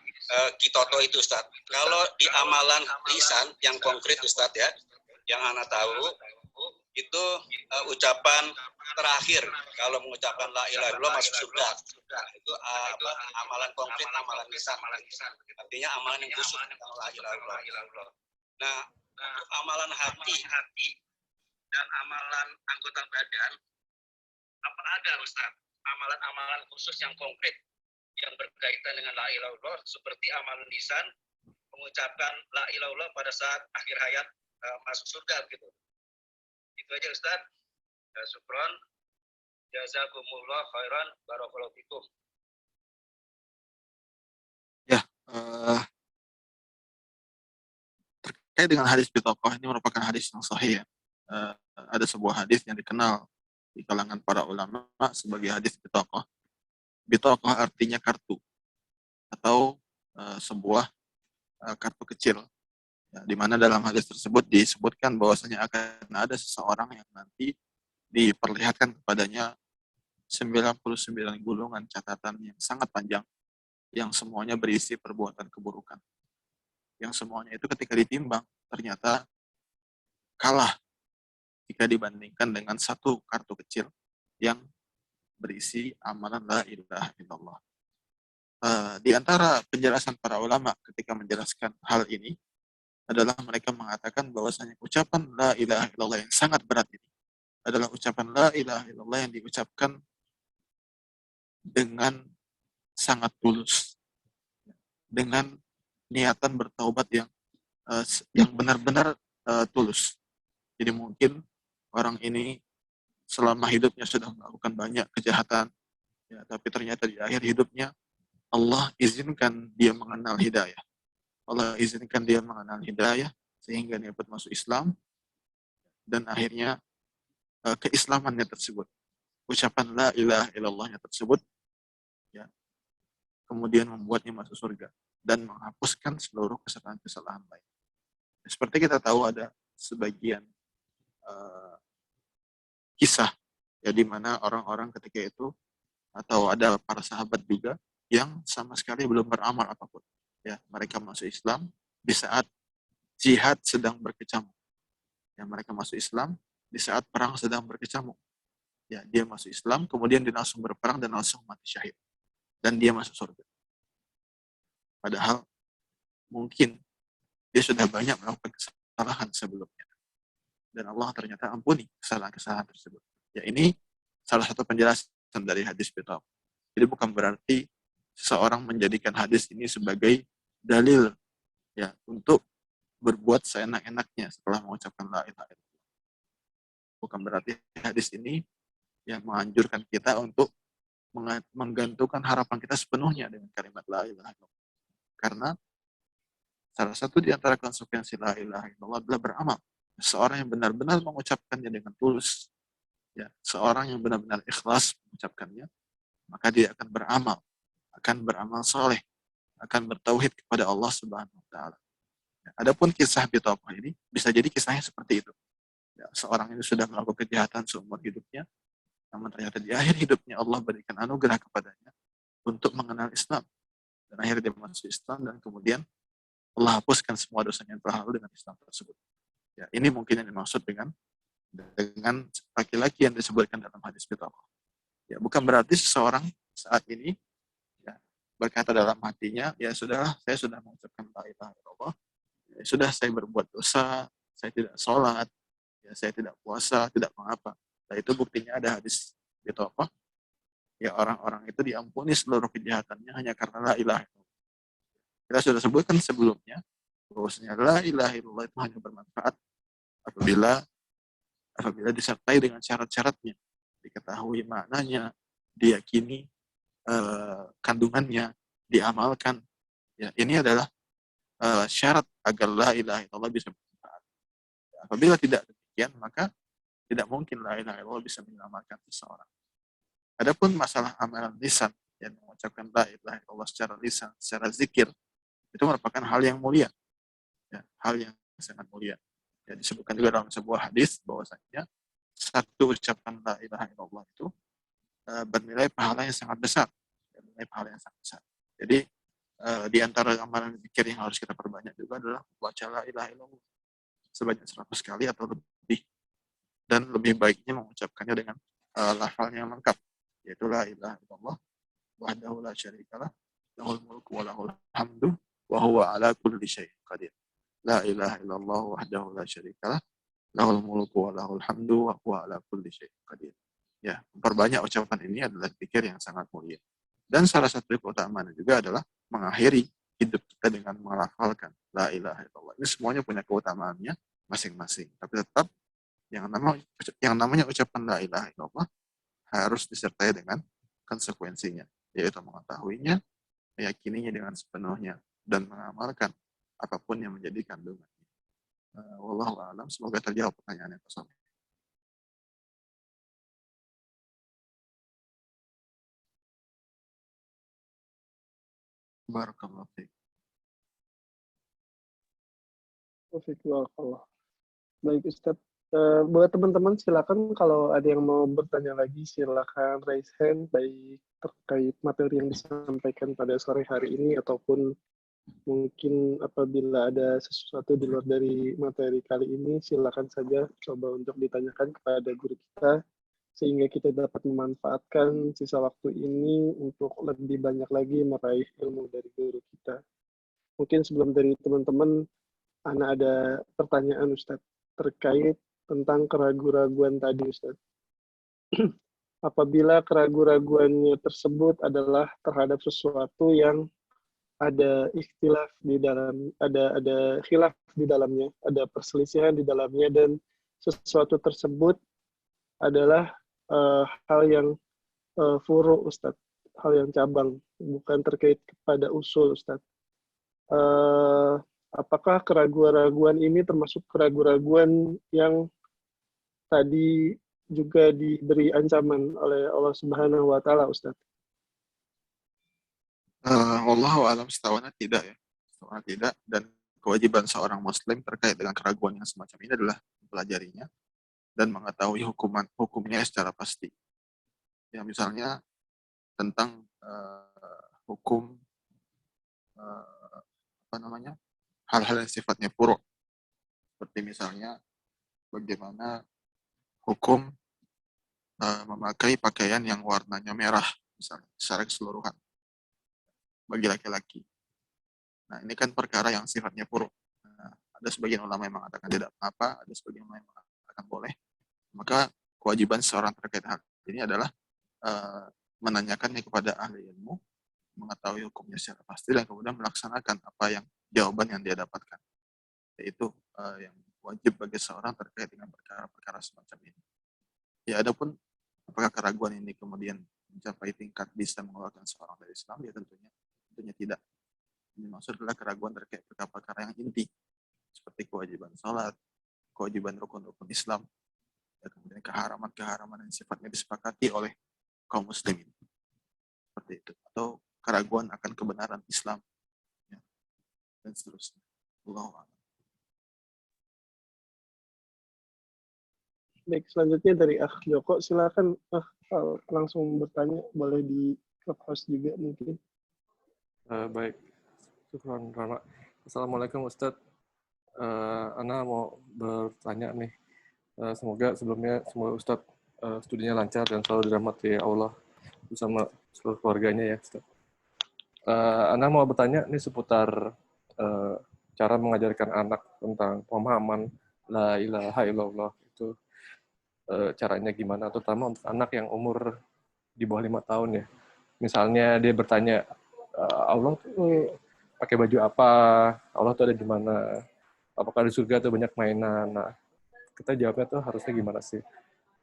Kitoto itu Ustadz. Kalau di amalan lisan yang konkret Ustadz ya, yang Ana tahu itu ucapan terakhir kalau mengucapkan la ilaha illallah masuk surga. Itu amalan konkret, amalan lisan. Artinya amalan yang khusus tentang la ilaha illallah. Nah, untuk amalan hati dan amalan anggota badan, apa ada Ustaz? Amalan-amalan khusus yang konkret yang berkaitan dengan la ilaha illallah seperti amalan lisan mengucapkan la ilaha illallah pada saat akhir hayat masuk surga gitu. Itu aja Ustaz. Ya, syukron. Jazakumullah khairan. Barakallahu fikum. Ya, terkait dengan hadis bitokoh ini merupakan hadis yang sahih ya. Ada sebuah hadis yang dikenal di kalangan para ulama sebagai hadis bitokoh. Bitokoh artinya kartu atau sebuah kartu kecil. Ya, di mana dalam hadis tersebut disebutkan bahwasanya akan ada seseorang yang nanti diperlihatkan kepadanya 99 gulungan catatan yang sangat panjang, yang semuanya berisi perbuatan keburukan. Yang semuanya itu ketika ditimbang, ternyata kalah jika dibandingkan dengan satu kartu kecil yang berisi amalan la ilaha illallah. Di antara penjelasan para ulama ketika menjelaskan hal ini, adalah mereka mengatakan bahwasanya ucapan la ilaha illallah yang sangat berat ini adalah ucapan la ilaha illallah yang diucapkan dengan sangat tulus, dengan niatan bertaubat yang benar-benar tulus. Jadi mungkin orang ini selama hidupnya sudah melakukan banyak kejahatan, ya, tapi ternyata di akhir hidupnya Allah izinkan dia mengenal hidayah. Allah izinkan dia mengenal hidayah sehingga dia dapat masuk Islam, dan akhirnya keislamannya tersebut, ucapan la ilaha illallahnya tersebut, ya, kemudian membuatnya masuk surga dan menghapuskan seluruh kesalahan-kesalahan lain. Seperti kita tahu ada sebagian kisah ya di mana orang-orang ketika itu, atau ada para sahabat juga yang sama sekali belum beramal apapun. Ya, mereka masuk Islam di saat jihad sedang berkecamuk. Ya, mereka masuk Islam di saat perang sedang berkecamuk. Ya, dia masuk Islam, kemudian dia langsung berperang dan langsung mati syahid. Dan dia masuk surga. Padahal mungkin dia sudah banyak melakukan kesalahan sebelumnya. Dan Allah ternyata ampuni kesalahan-kesalahan tersebut. Ya, ini salah satu penjelasan dari hadis Bitaq. Jadi bukan berarti seseorang menjadikan hadis ini sebagai dalil ya untuk berbuat seenak-enaknya setelah mengucapkan la ilaha illallah. Bukan berarti hadis ini yang menganjurkan kita untuk menggantungkan harapan kita sepenuhnya dengan kalimat la ilaha illallah. Karena salah satu di antara konsekuensi la ilaha illallah adalah beramal. Seorang yang benar-benar mengucapkannya dengan tulus, ya, seorang yang benar-benar ikhlas mengucapkannya, maka dia akan beramal soleh, akan bertauhid kepada Allah Subhanahu wa Ta'ala. Ya, adapun kisah Bitaqah ini bisa jadi kisahnya seperti itu. Ya, seorang ini sudah melakukan kejahatan seumur hidupnya, namun ternyata di akhir hidupnya Allah berikan anugerah kepadanya untuk mengenal Islam. Dan akhirnya dia masuk Islam, dan kemudian Allah hapuskan semua dosanya yang telah lalu dengan Islam tersebut. Ya, ini mungkin yang dimaksud dengan laki-laki yang disebutkan dalam hadis Bitaqah. Ya, bukan berarti seseorang saat ini ya, berkata dalam hatinya, ya sudahlah, saya sudah mengucapkan la ilaha illallah, ya sudah, saya berbuat dosa, saya tidak sholat, ya saya tidak puasa, tidak mengapa. Nah, itu buktinya ada hadis Bitaqah. Ya, orang-orang itu diampuni seluruh kejahatannya hanya karena la ilaha illallah. Kita sudah sebutkan sebelumnya bahwasanya la ilaha illallah itu hanya bermanfaat apabila disertai dengan syarat-syaratnya, diketahui maknanya, diyakini kandungannya, diamalkan. Ya, ini adalah syarat agar la ilaha illallah bisa bermanfaat. Ya, apabila tidak demikian, maka tidak mungkin la ilaha illallah bisa menyelamatkan seseorang. Adapun masalah amalan lisan, yang mengucapkan la ilaha illallah secara lisan, secara zikir, itu merupakan hal yang mulia. Ya, hal yang sangat mulia. Ya, disebutkan juga dalam sebuah hadis bahwasanya satu ucapan la ilaha illallah itu bernilai pahala yang sangat besar. Jadi di antara amalan zikir yang harus kita perbanyak juga adalah baca la ilaha illallah sebanyak 100 kali atau lebih. Dan lebih baiknya mengucapkannya dengan lafalnya yang lengkap, yaitu la ilaha illallah wahdahu la syarikalah lahul mulku wa lahul hamdu wa huwa ala kulli syai'in qadir. La ilaha illallah wahdahu la syarikalah lahul mulku wa lahul hamdu wa huwa ala kulli syai'in qadir. Ya, memperbanyak ucapan ini adalah zikir yang sangat mulia. Dan salah satu keutamaan juga adalah mengakhiri hidup kita dengan melafalkan la ilaha illallah. Ini semuanya punya keutamaannya masing-masing. Tapi tetap yang namanya ucapan la ilaha illallah harus disertai dengan konsekuensinya, yaitu mengetahuinya, meyakininya dengan sepenuhnya, dan mengamalkan apapun yang menjadi kandungannya. Wallahu a'lam. Semoga terjawab pertanyaan yang tersebut. Barakallahu fiik. Waalaikumsalam. Baik Ustaz. Buat teman-teman silakan kalau ada yang mau bertanya lagi silakan raise hand baik terkait materi yang disampaikan pada sore hari ini ataupun mungkin apabila ada sesuatu di luar dari materi kali ini silakan saja coba untuk ditanyakan kepada guru kita sehingga kita dapat memanfaatkan sisa waktu ini untuk lebih banyak lagi meraih ilmu dari guru kita. Mungkin sebelum dari teman-teman Ana ada pertanyaan Ustaz terkait tentang keraguan-raguan tadi Ustaz. Apabila keraguan-raguannya tersebut adalah terhadap sesuatu yang ada ikhtilaf di dalam, ada khilaf di dalamnya, ada perselisihan di dalamnya, dan sesuatu tersebut adalah hal yang furu Ustaz, hal yang cabang, bukan terkait kepada usul, Ustaz. Apakah keraguan-raguan ini termasuk keraguan-raguan yang tadi juga diberi ancaman oleh Allah Subhanahu wa taala, Ustaz? Wallahu a'lam bishawab, tidak ya. Setahunya tidak, dan kewajiban seorang muslim terkait dengan keraguan yang semacam ini adalah mempelajarinya dan mengetahui hukumnya secara pasti. Ya, misalnya tentang hukum hal-hal yang sifatnya furu', seperti misalnya bagaimana hukum memakai pakaian yang warnanya merah, misalnya secara keseluruhan bagi laki-laki. Nah, ini kan perkara yang sifatnya furu'. Nah, ada sebagian ulama yang mengatakan tidak apa, ada sebagian ulama yang mengatakan boleh. Maka kewajiban seorang terkait hal ini adalah menanyakannya kepada ahli ilmu, mengetahui hukumnya secara pasti, dan kemudian melaksanakan apa yang jawaban yang dia dapatkan. Yaitu yang wajib bagi seorang terkait dengan perkara-perkara semacam ini. Ya, adapun apakah keraguan ini kemudian mencapai tingkat bisa mengeluarkan seorang dari Islam, ya tentunya tidak. Ini maksud adalah keraguan terkait perkara-perkara yang inti, seperti kewajiban salat, kewajiban rukun-rukun Islam, dan kemudian keharaman-keharaman yang sifatnya disepakati oleh kaum muslimin. Seperti itu. Atau keraguan akan kebenaran Islam, ya, dan seterusnya. Allahu a'lam. Baik, selanjutnya dari Akh Joko, silakan langsung bertanya, boleh di Clubhouse juga mungkin. Baik, syukran Rana. Assalamualaikum Ustadz. Ana mau bertanya nih. Semoga Ustadz studinya lancar dan selalu dirahmati Allah bersama seluruh keluarganya ya Ustadz. Ana mau bertanya nih seputar cara mengajarkan anak tentang pemahaman la ilaha illallah itu, caranya gimana, terutama untuk anak yang umur di bawah 5 tahun ya. Misalnya dia bertanya, Allah tuh pakai baju apa, Allah tuh ada di mana, apakah di surga tuh banyak mainan. Nah, kita jawabnya tuh harusnya gimana sih?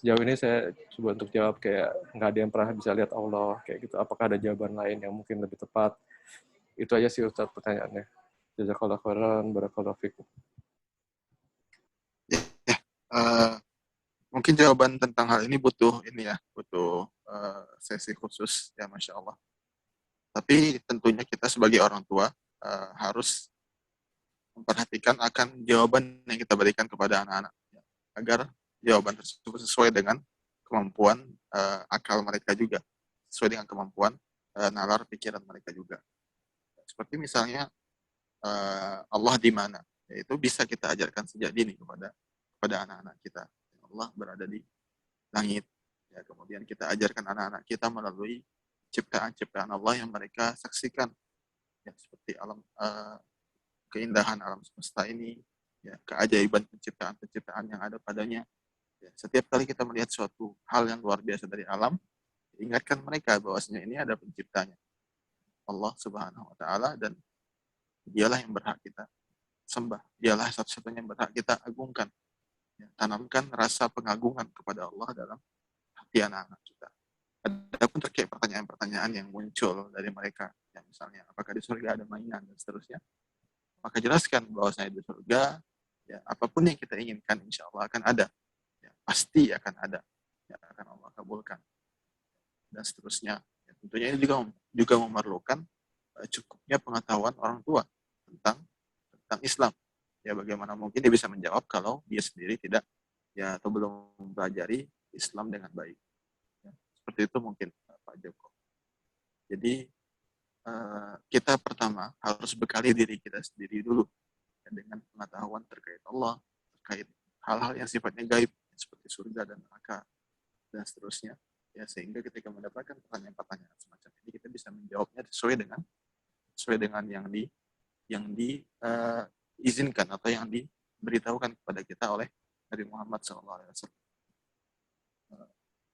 Sejauh ini saya coba untuk jawab kayak nggak ada yang pernah bisa lihat Allah kayak gitu. Apakah ada jawaban lain yang mungkin lebih tepat? Itu aja sih Ustadz pertanyaannya. Jazakallahu khairan, barakallahu fikum. Mungkin jawaban tentang hal ini butuh sesi khusus ya, Masya Allah. Tapi tentunya kita sebagai orang tua harus memperhatikan akan jawaban yang kita berikan kepada anak-anak, ya, agar jawaban tersebut sesuai dengan kemampuan akal mereka juga, sesuai dengan kemampuan nalar pikiran mereka juga. Seperti misalnya Allah di mana, yaitu bisa kita ajarkan sejak dini kepada anak-anak kita. Allah berada di langit. Ya, kemudian kita ajarkan anak-anak kita melalui ciptaan-ciptaan Allah yang mereka saksikan, ya, seperti alam keindahan alam semesta ini, ya, keajaiban penciptaan-penciptaan yang ada padanya. Ya, setiap kali kita melihat suatu hal yang luar biasa dari alam, ingatkan mereka bahwasanya ini ada penciptanya, Allah Subhanahu wa taala, dan dialah yang berhak kita sembah, dialah satu-satunya yang berhak kita agungkan. Ya, tanamkan rasa pengagungan kepada Allah dalam hati anak-anak kita. Adapun terkait pertanyaan-pertanyaan yang muncul dari mereka, ya, misalnya apakah di surga ada mainan dan seterusnya, maka jelaskan bahwasanya di surga, ya, apapun yang kita inginkan insya Allah akan ada, ya, pasti akan ada, ya, akan Allah kabulkan dan seterusnya. Ya, tentunya ini juga memerlukan cukupnya pengetahuan orang tua tentang Islam. Ya, bagaimana mungkin dia bisa menjawab kalau dia sendiri tidak, ya, atau belum mempelajari Islam dengan baik. Ya, seperti itu mungkin Pak Joko. Jadi kita pertama harus bekali diri kita sendiri dulu, ya, dengan pengetahuan terkait Allah, terkait hal-hal yang sifatnya gaib seperti surga dan neraka dan seterusnya. Ya, sehingga ketika mendapatkan pertanyaan-pertanyaan semacam ini kita bisa menjawabnya sesuai dengan yang diizinkan atau yang diberitahukan kepada kita oleh Nabi Muhammad SAW.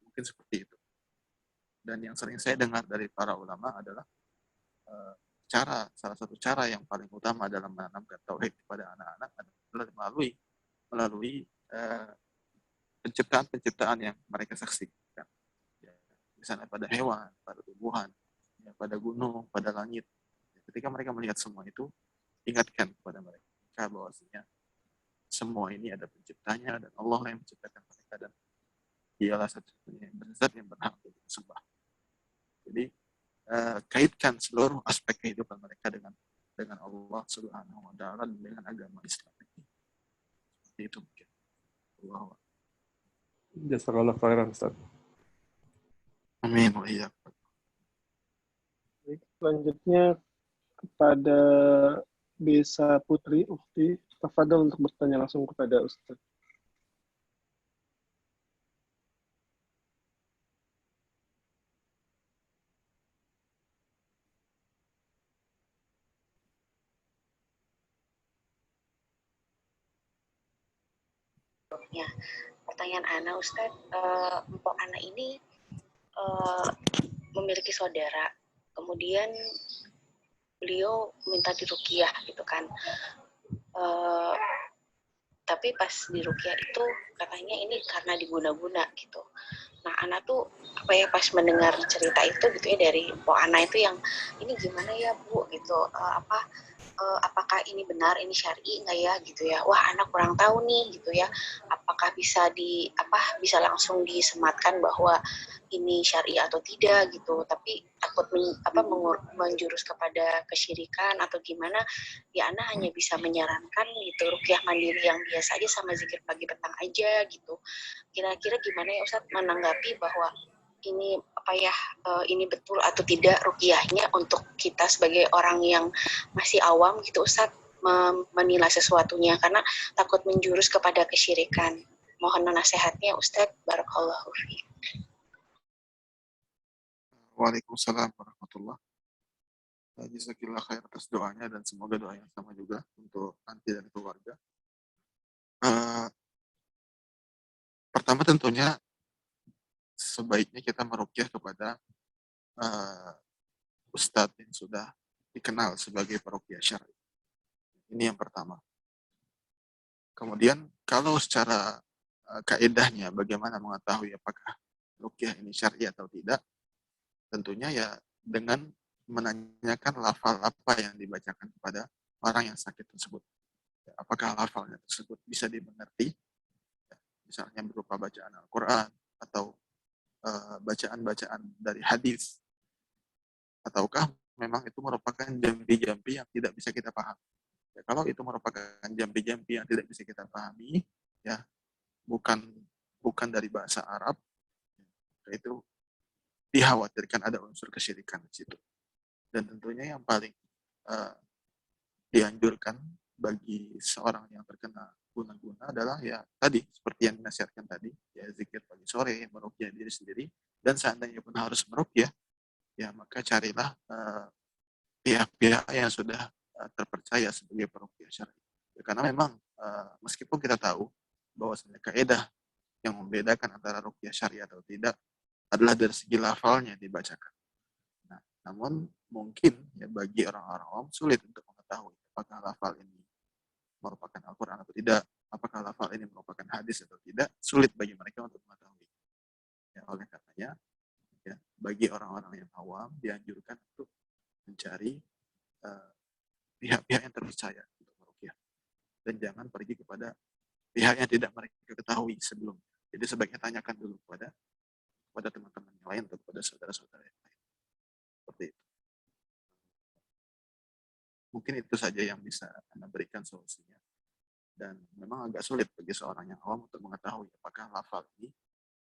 Mungkin seperti itu. Dan yang sering saya dengar dari para ulama adalah salah satu cara yang paling utama dalam menanamkan tauhid kepada anak-anak adalah melalui penciptaan yang mereka saksikan. Ya, misalnya pada hewan, pada tumbuhan, pada gunung, pada langit. Ketika mereka melihat semua itu, ingatkan kepada mereka bahwasanya semua ini ada penciptanya dan Allah yang menciptakan mereka dan dialah satu-satunya zat yang berhak untuk disembah. Jadi kaitkan seluruh aspek kehidupan mereka dengan Allah Subhanahu wa taala dan dengan agama Islam. Seperti itu mungkin. Allah. Jazakallah khairan, Ustaz. Amin wa iyyakum. Selanjutnya kepada Besa Putri Ufti, tafadhol untuk bertanya langsung kepada Ustaz. Ya, pertanyaan Ana, Ustadz, Mpok Ana ini memiliki saudara, kemudian beliau minta diruqyah gitu kan, tapi pas diruqyah itu katanya ini karena diguna-guna gitu. Nah, Ana tuh pas mendengar cerita itu gitu ya dari Mpok Ana itu yang ini gimana ya Bu gitu, apakah ini benar, ini syar'i nggak ya gitu ya? Wah, anak kurang tahu nih gitu ya. Apakah bisa bisa langsung disematkan bahwa ini syar'i atau tidak gitu? Tapi takut menjurus kepada kesyirikan atau gimana? Ya, Ana hanya bisa menyarankan gitu ruqyah mandiri yang biasa aja sama zikir pagi petang aja gitu. Kira-kira gimana ya Ustadz menanggapi bahwa ini ini betul atau tidak ruqyahnya untuk kita sebagai orang yang masih awam gitu Ustadz menilai sesuatunya karena takut menjurus kepada kesyirikan. Mohon nasihatnya Ustadz, barakallahu fiik. Waalaikumsalam warahmatullahi wabarakatuh. Jazakillah khair atas doanya dan semoga doa yang sama juga untuk Anti dan keluarga. Pertama tentunya sebaiknya kita meruqyah kepada ustadz yang sudah dikenal sebagai peruqyah syar'i. Ini yang pertama. Kemudian kalau secara kaedahnya bagaimana mengetahui apakah ruqyah ini syar'i atau tidak, tentunya ya dengan menanyakan lafal apa yang dibacakan kepada orang yang sakit tersebut. Apakah lafalnya tersebut bisa dimengerti, misalnya berupa bacaan Al-Quran atau bacaan-bacaan dari hadis, ataukah memang itu merupakan jampi-jampi yang tidak bisa kita pahami. Ya, kalau itu merupakan jampi-jampi yang tidak bisa kita pahami, ya bukan dari bahasa Arab, itu dikhawatirkan ada unsur kesyirikan di situ. Dan tentunya yang paling dianjurkan bagi seorang yang terkena guna-guna adalah ya tadi seperti yang dinasihatkan tadi, ya zikir pagi sore, meruqyah diri sendiri, dan seandainya pun harus meruqyah, ya maka carilah pihak-pihak yang sudah terpercaya sebagai peruqyah syar'i. Ya, karena memang meskipun kita tahu bahwa kaidah yang membedakan antara ruqyah syar'i atau tidak adalah dari segi lafalnya dibacakan. Nah, namun mungkin ya bagi orang-orang awam sulit untuk mengetahui apakah lafal ini merupakan Al-Quran atau tidak, apakah lafal ini merupakan hadis atau tidak, sulit bagi mereka untuk mengetahui. Ya, oleh karenanya, ya, bagi orang-orang yang awam dianjurkan untuk mencari pihak-pihak yang terpercaya untuk meruqyah, dan jangan pergi kepada pihak yang tidak mereka ketahui sebelumnya. Jadi sebaiknya tanyakan dulu kepada teman-teman yang lain atau kepada saudara-saudara yang lain. Seperti itu. Mungkin itu saja yang bisa Anda berikan solusinya. Dan memang agak sulit bagi seorang yang awam untuk mengetahui apakah lafal ini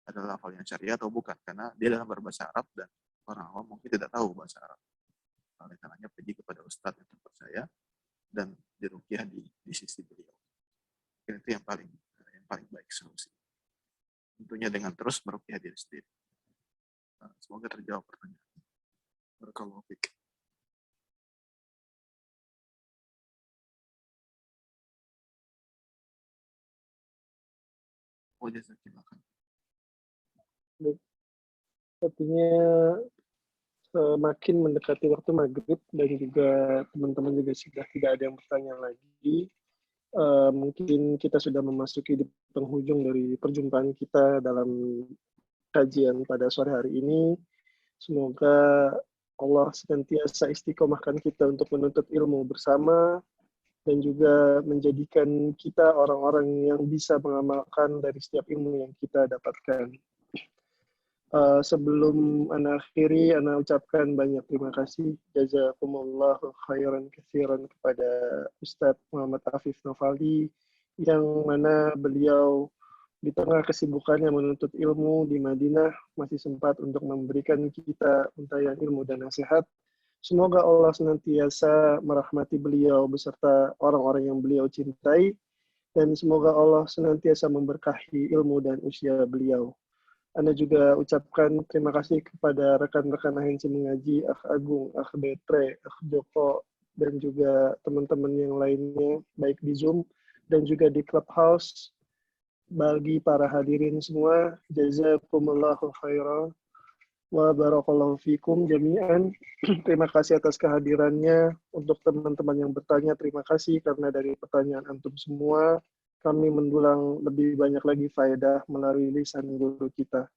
adalah lafal yang syariah atau bukan, karena dia dalam berbahasa Arab dan orang awam mungkin tidak tahu bahasa Arab. Oleh karenanya pergi kepada ustadz yang terpercaya dan diruqyah di sisi beliau. Mungkin itu yang paling baik solusi. Tentunya dengan terus meruqyah diri sendiri. Semoga terjawab pertanyaan. Barakallahu fiik. Sepertinya semakin mendekati waktu maghrib dan juga teman-teman juga sudah tidak ada yang bertanya lagi. Mungkin kita sudah memasuki di penghujung dari perjumpaan kita dalam kajian pada sore hari ini. Semoga Allah senantiasa istiqomahkan kita untuk menuntut ilmu bersama dan juga menjadikan kita orang-orang yang bisa mengamalkan dari setiap ilmu yang kita dapatkan. Sebelum ana akhiri, ana ucapkan banyak terima kasih. Jazakumullahu khairan katsiran kepada Ustadz Muhammad Afif Novaldi, yang mana beliau di tengah kesibukannya menuntut ilmu di Madinah masih sempat untuk memberikan kita untayan ilmu dan nasihat. Semoga Allah senantiasa merahmati beliau beserta orang-orang yang beliau cintai, dan semoga Allah senantiasa memberkahi ilmu dan usia beliau. Anda juga ucapkan terima kasih kepada rekan-rekan ahensi mengaji, Akh Agung, Akh Betre, Akh Joko, dan juga teman-teman yang lainnya, baik di Zoom dan juga di Clubhouse. Bagi para hadirin semua, jazakumullahu khairan wa barakallahu fikum jami'an. Terima kasih atas kehadirannya. Untuk teman-teman yang bertanya, terima kasih karena dari pertanyaan antum semua, kami mendulang lebih banyak lagi faedah melalui lisan guru kita.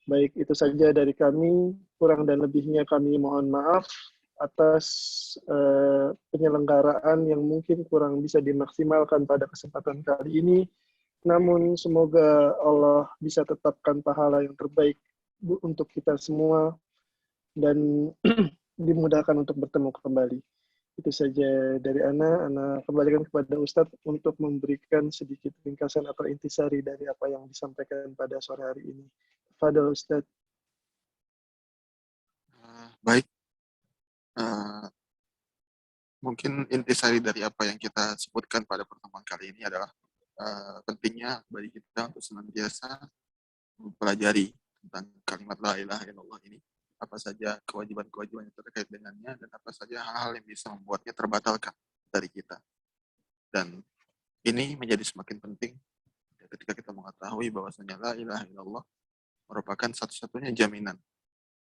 Baik, itu saja dari kami. Kurang dan lebihnya kami mohon maaf atas penyelenggaraan yang mungkin kurang bisa dimaksimalkan pada kesempatan kali ini. Namun semoga Allah bisa tetapkan pahala yang terbaik untuk kita semua dan dimudahkan untuk bertemu kembali. Itu saja dari Ana kembalikan kepada Ustadz untuk memberikan sedikit ringkasan atau intisari dari apa yang disampaikan pada sore hari ini. Fadal Ustadz. Baik, mungkin intisari dari apa yang kita sebutkan pada pertemuan kali ini adalah pentingnya bagi kita untuk senantiasa mempelajari tentang kalimat la ilaha illallah ini, apa saja kewajiban-kewajiban yang terkait dengannya, dan apa saja hal-hal yang bisa membuatnya terbatalkan dari kita. Dan ini menjadi semakin penting ketika kita mengetahui bahwasanya la ilaha illallah merupakan satu-satunya jaminan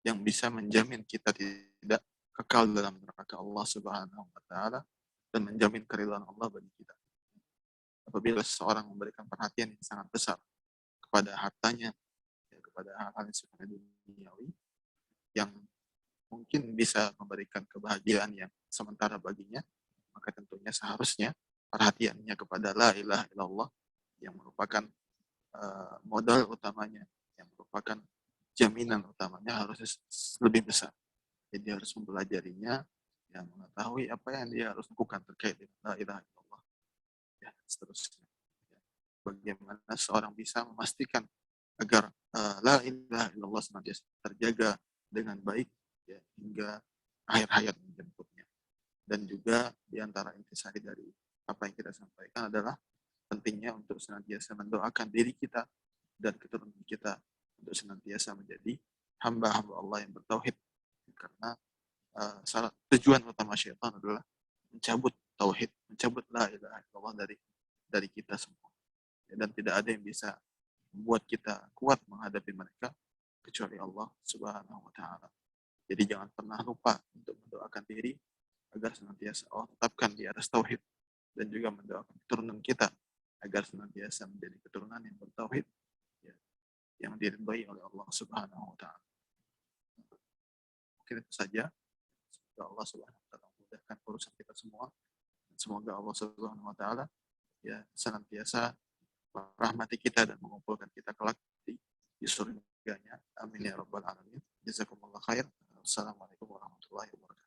yang bisa menjamin kita tidak kekal dalam neraka Allah Subhanahu wa taala dan menjamin keridhaan Allah bagi kita. Apabila seseorang memberikan perhatian yang sangat besar kepada hartanya, kepada hal-hal yang sifatnya duniawi, yang mungkin bisa memberikan kebahagiaan yang sementara baginya, maka tentunya seharusnya perhatiannya kepada la ilaha illallah yang merupakan modal utamanya, yang merupakan jaminan utamanya harus lebih besar. Jadi harus mempelajarinya, yang mengetahui apa yang dia harus lakukan terkait dengan la ilaha illallah. Ya, seterusnya. Bagaimana seorang bisa memastikan agar la ilaha illallah senantiasa terjaga dengan baik ya, hingga akhir hayat menjemputnya. Dan juga diantara intisari dari apa yang kita sampaikan adalah pentingnya untuk senantiasa mendoakan diri kita dan keturunan kita untuk senantiasa menjadi hamba-hamba Allah yang bertauhid, karena salah tujuan utama syaitan adalah mencabut tauhid, mencabut la ilaha illallah dari kita semua. Dan tidak ada yang bisa membuat kita kuat menghadapi mereka kecuali Allah Subhanahu wa taala. Jadi jangan pernah lupa untuk mendoakan diri agar senantiasa Allah tetapkan di atas tauhid, dan juga mendoakan keturunan kita agar senantiasa menjadi keturunan yang bertauhid ya, yang diridhai oleh Allah Subhanahu wa taala. Mungkin itu saja. Semoga Allah Subhanahu wa taala memudahkan urusan kita semua. Dan semoga Allah Subhanahu wa taala ya senantiasa merahmati kita dan mengumpulkan kita kelak di surganya. Amin ya rabbal alamin. Jazakumullah khair. Assalamualaikum warahmatullahi wabarakatuh.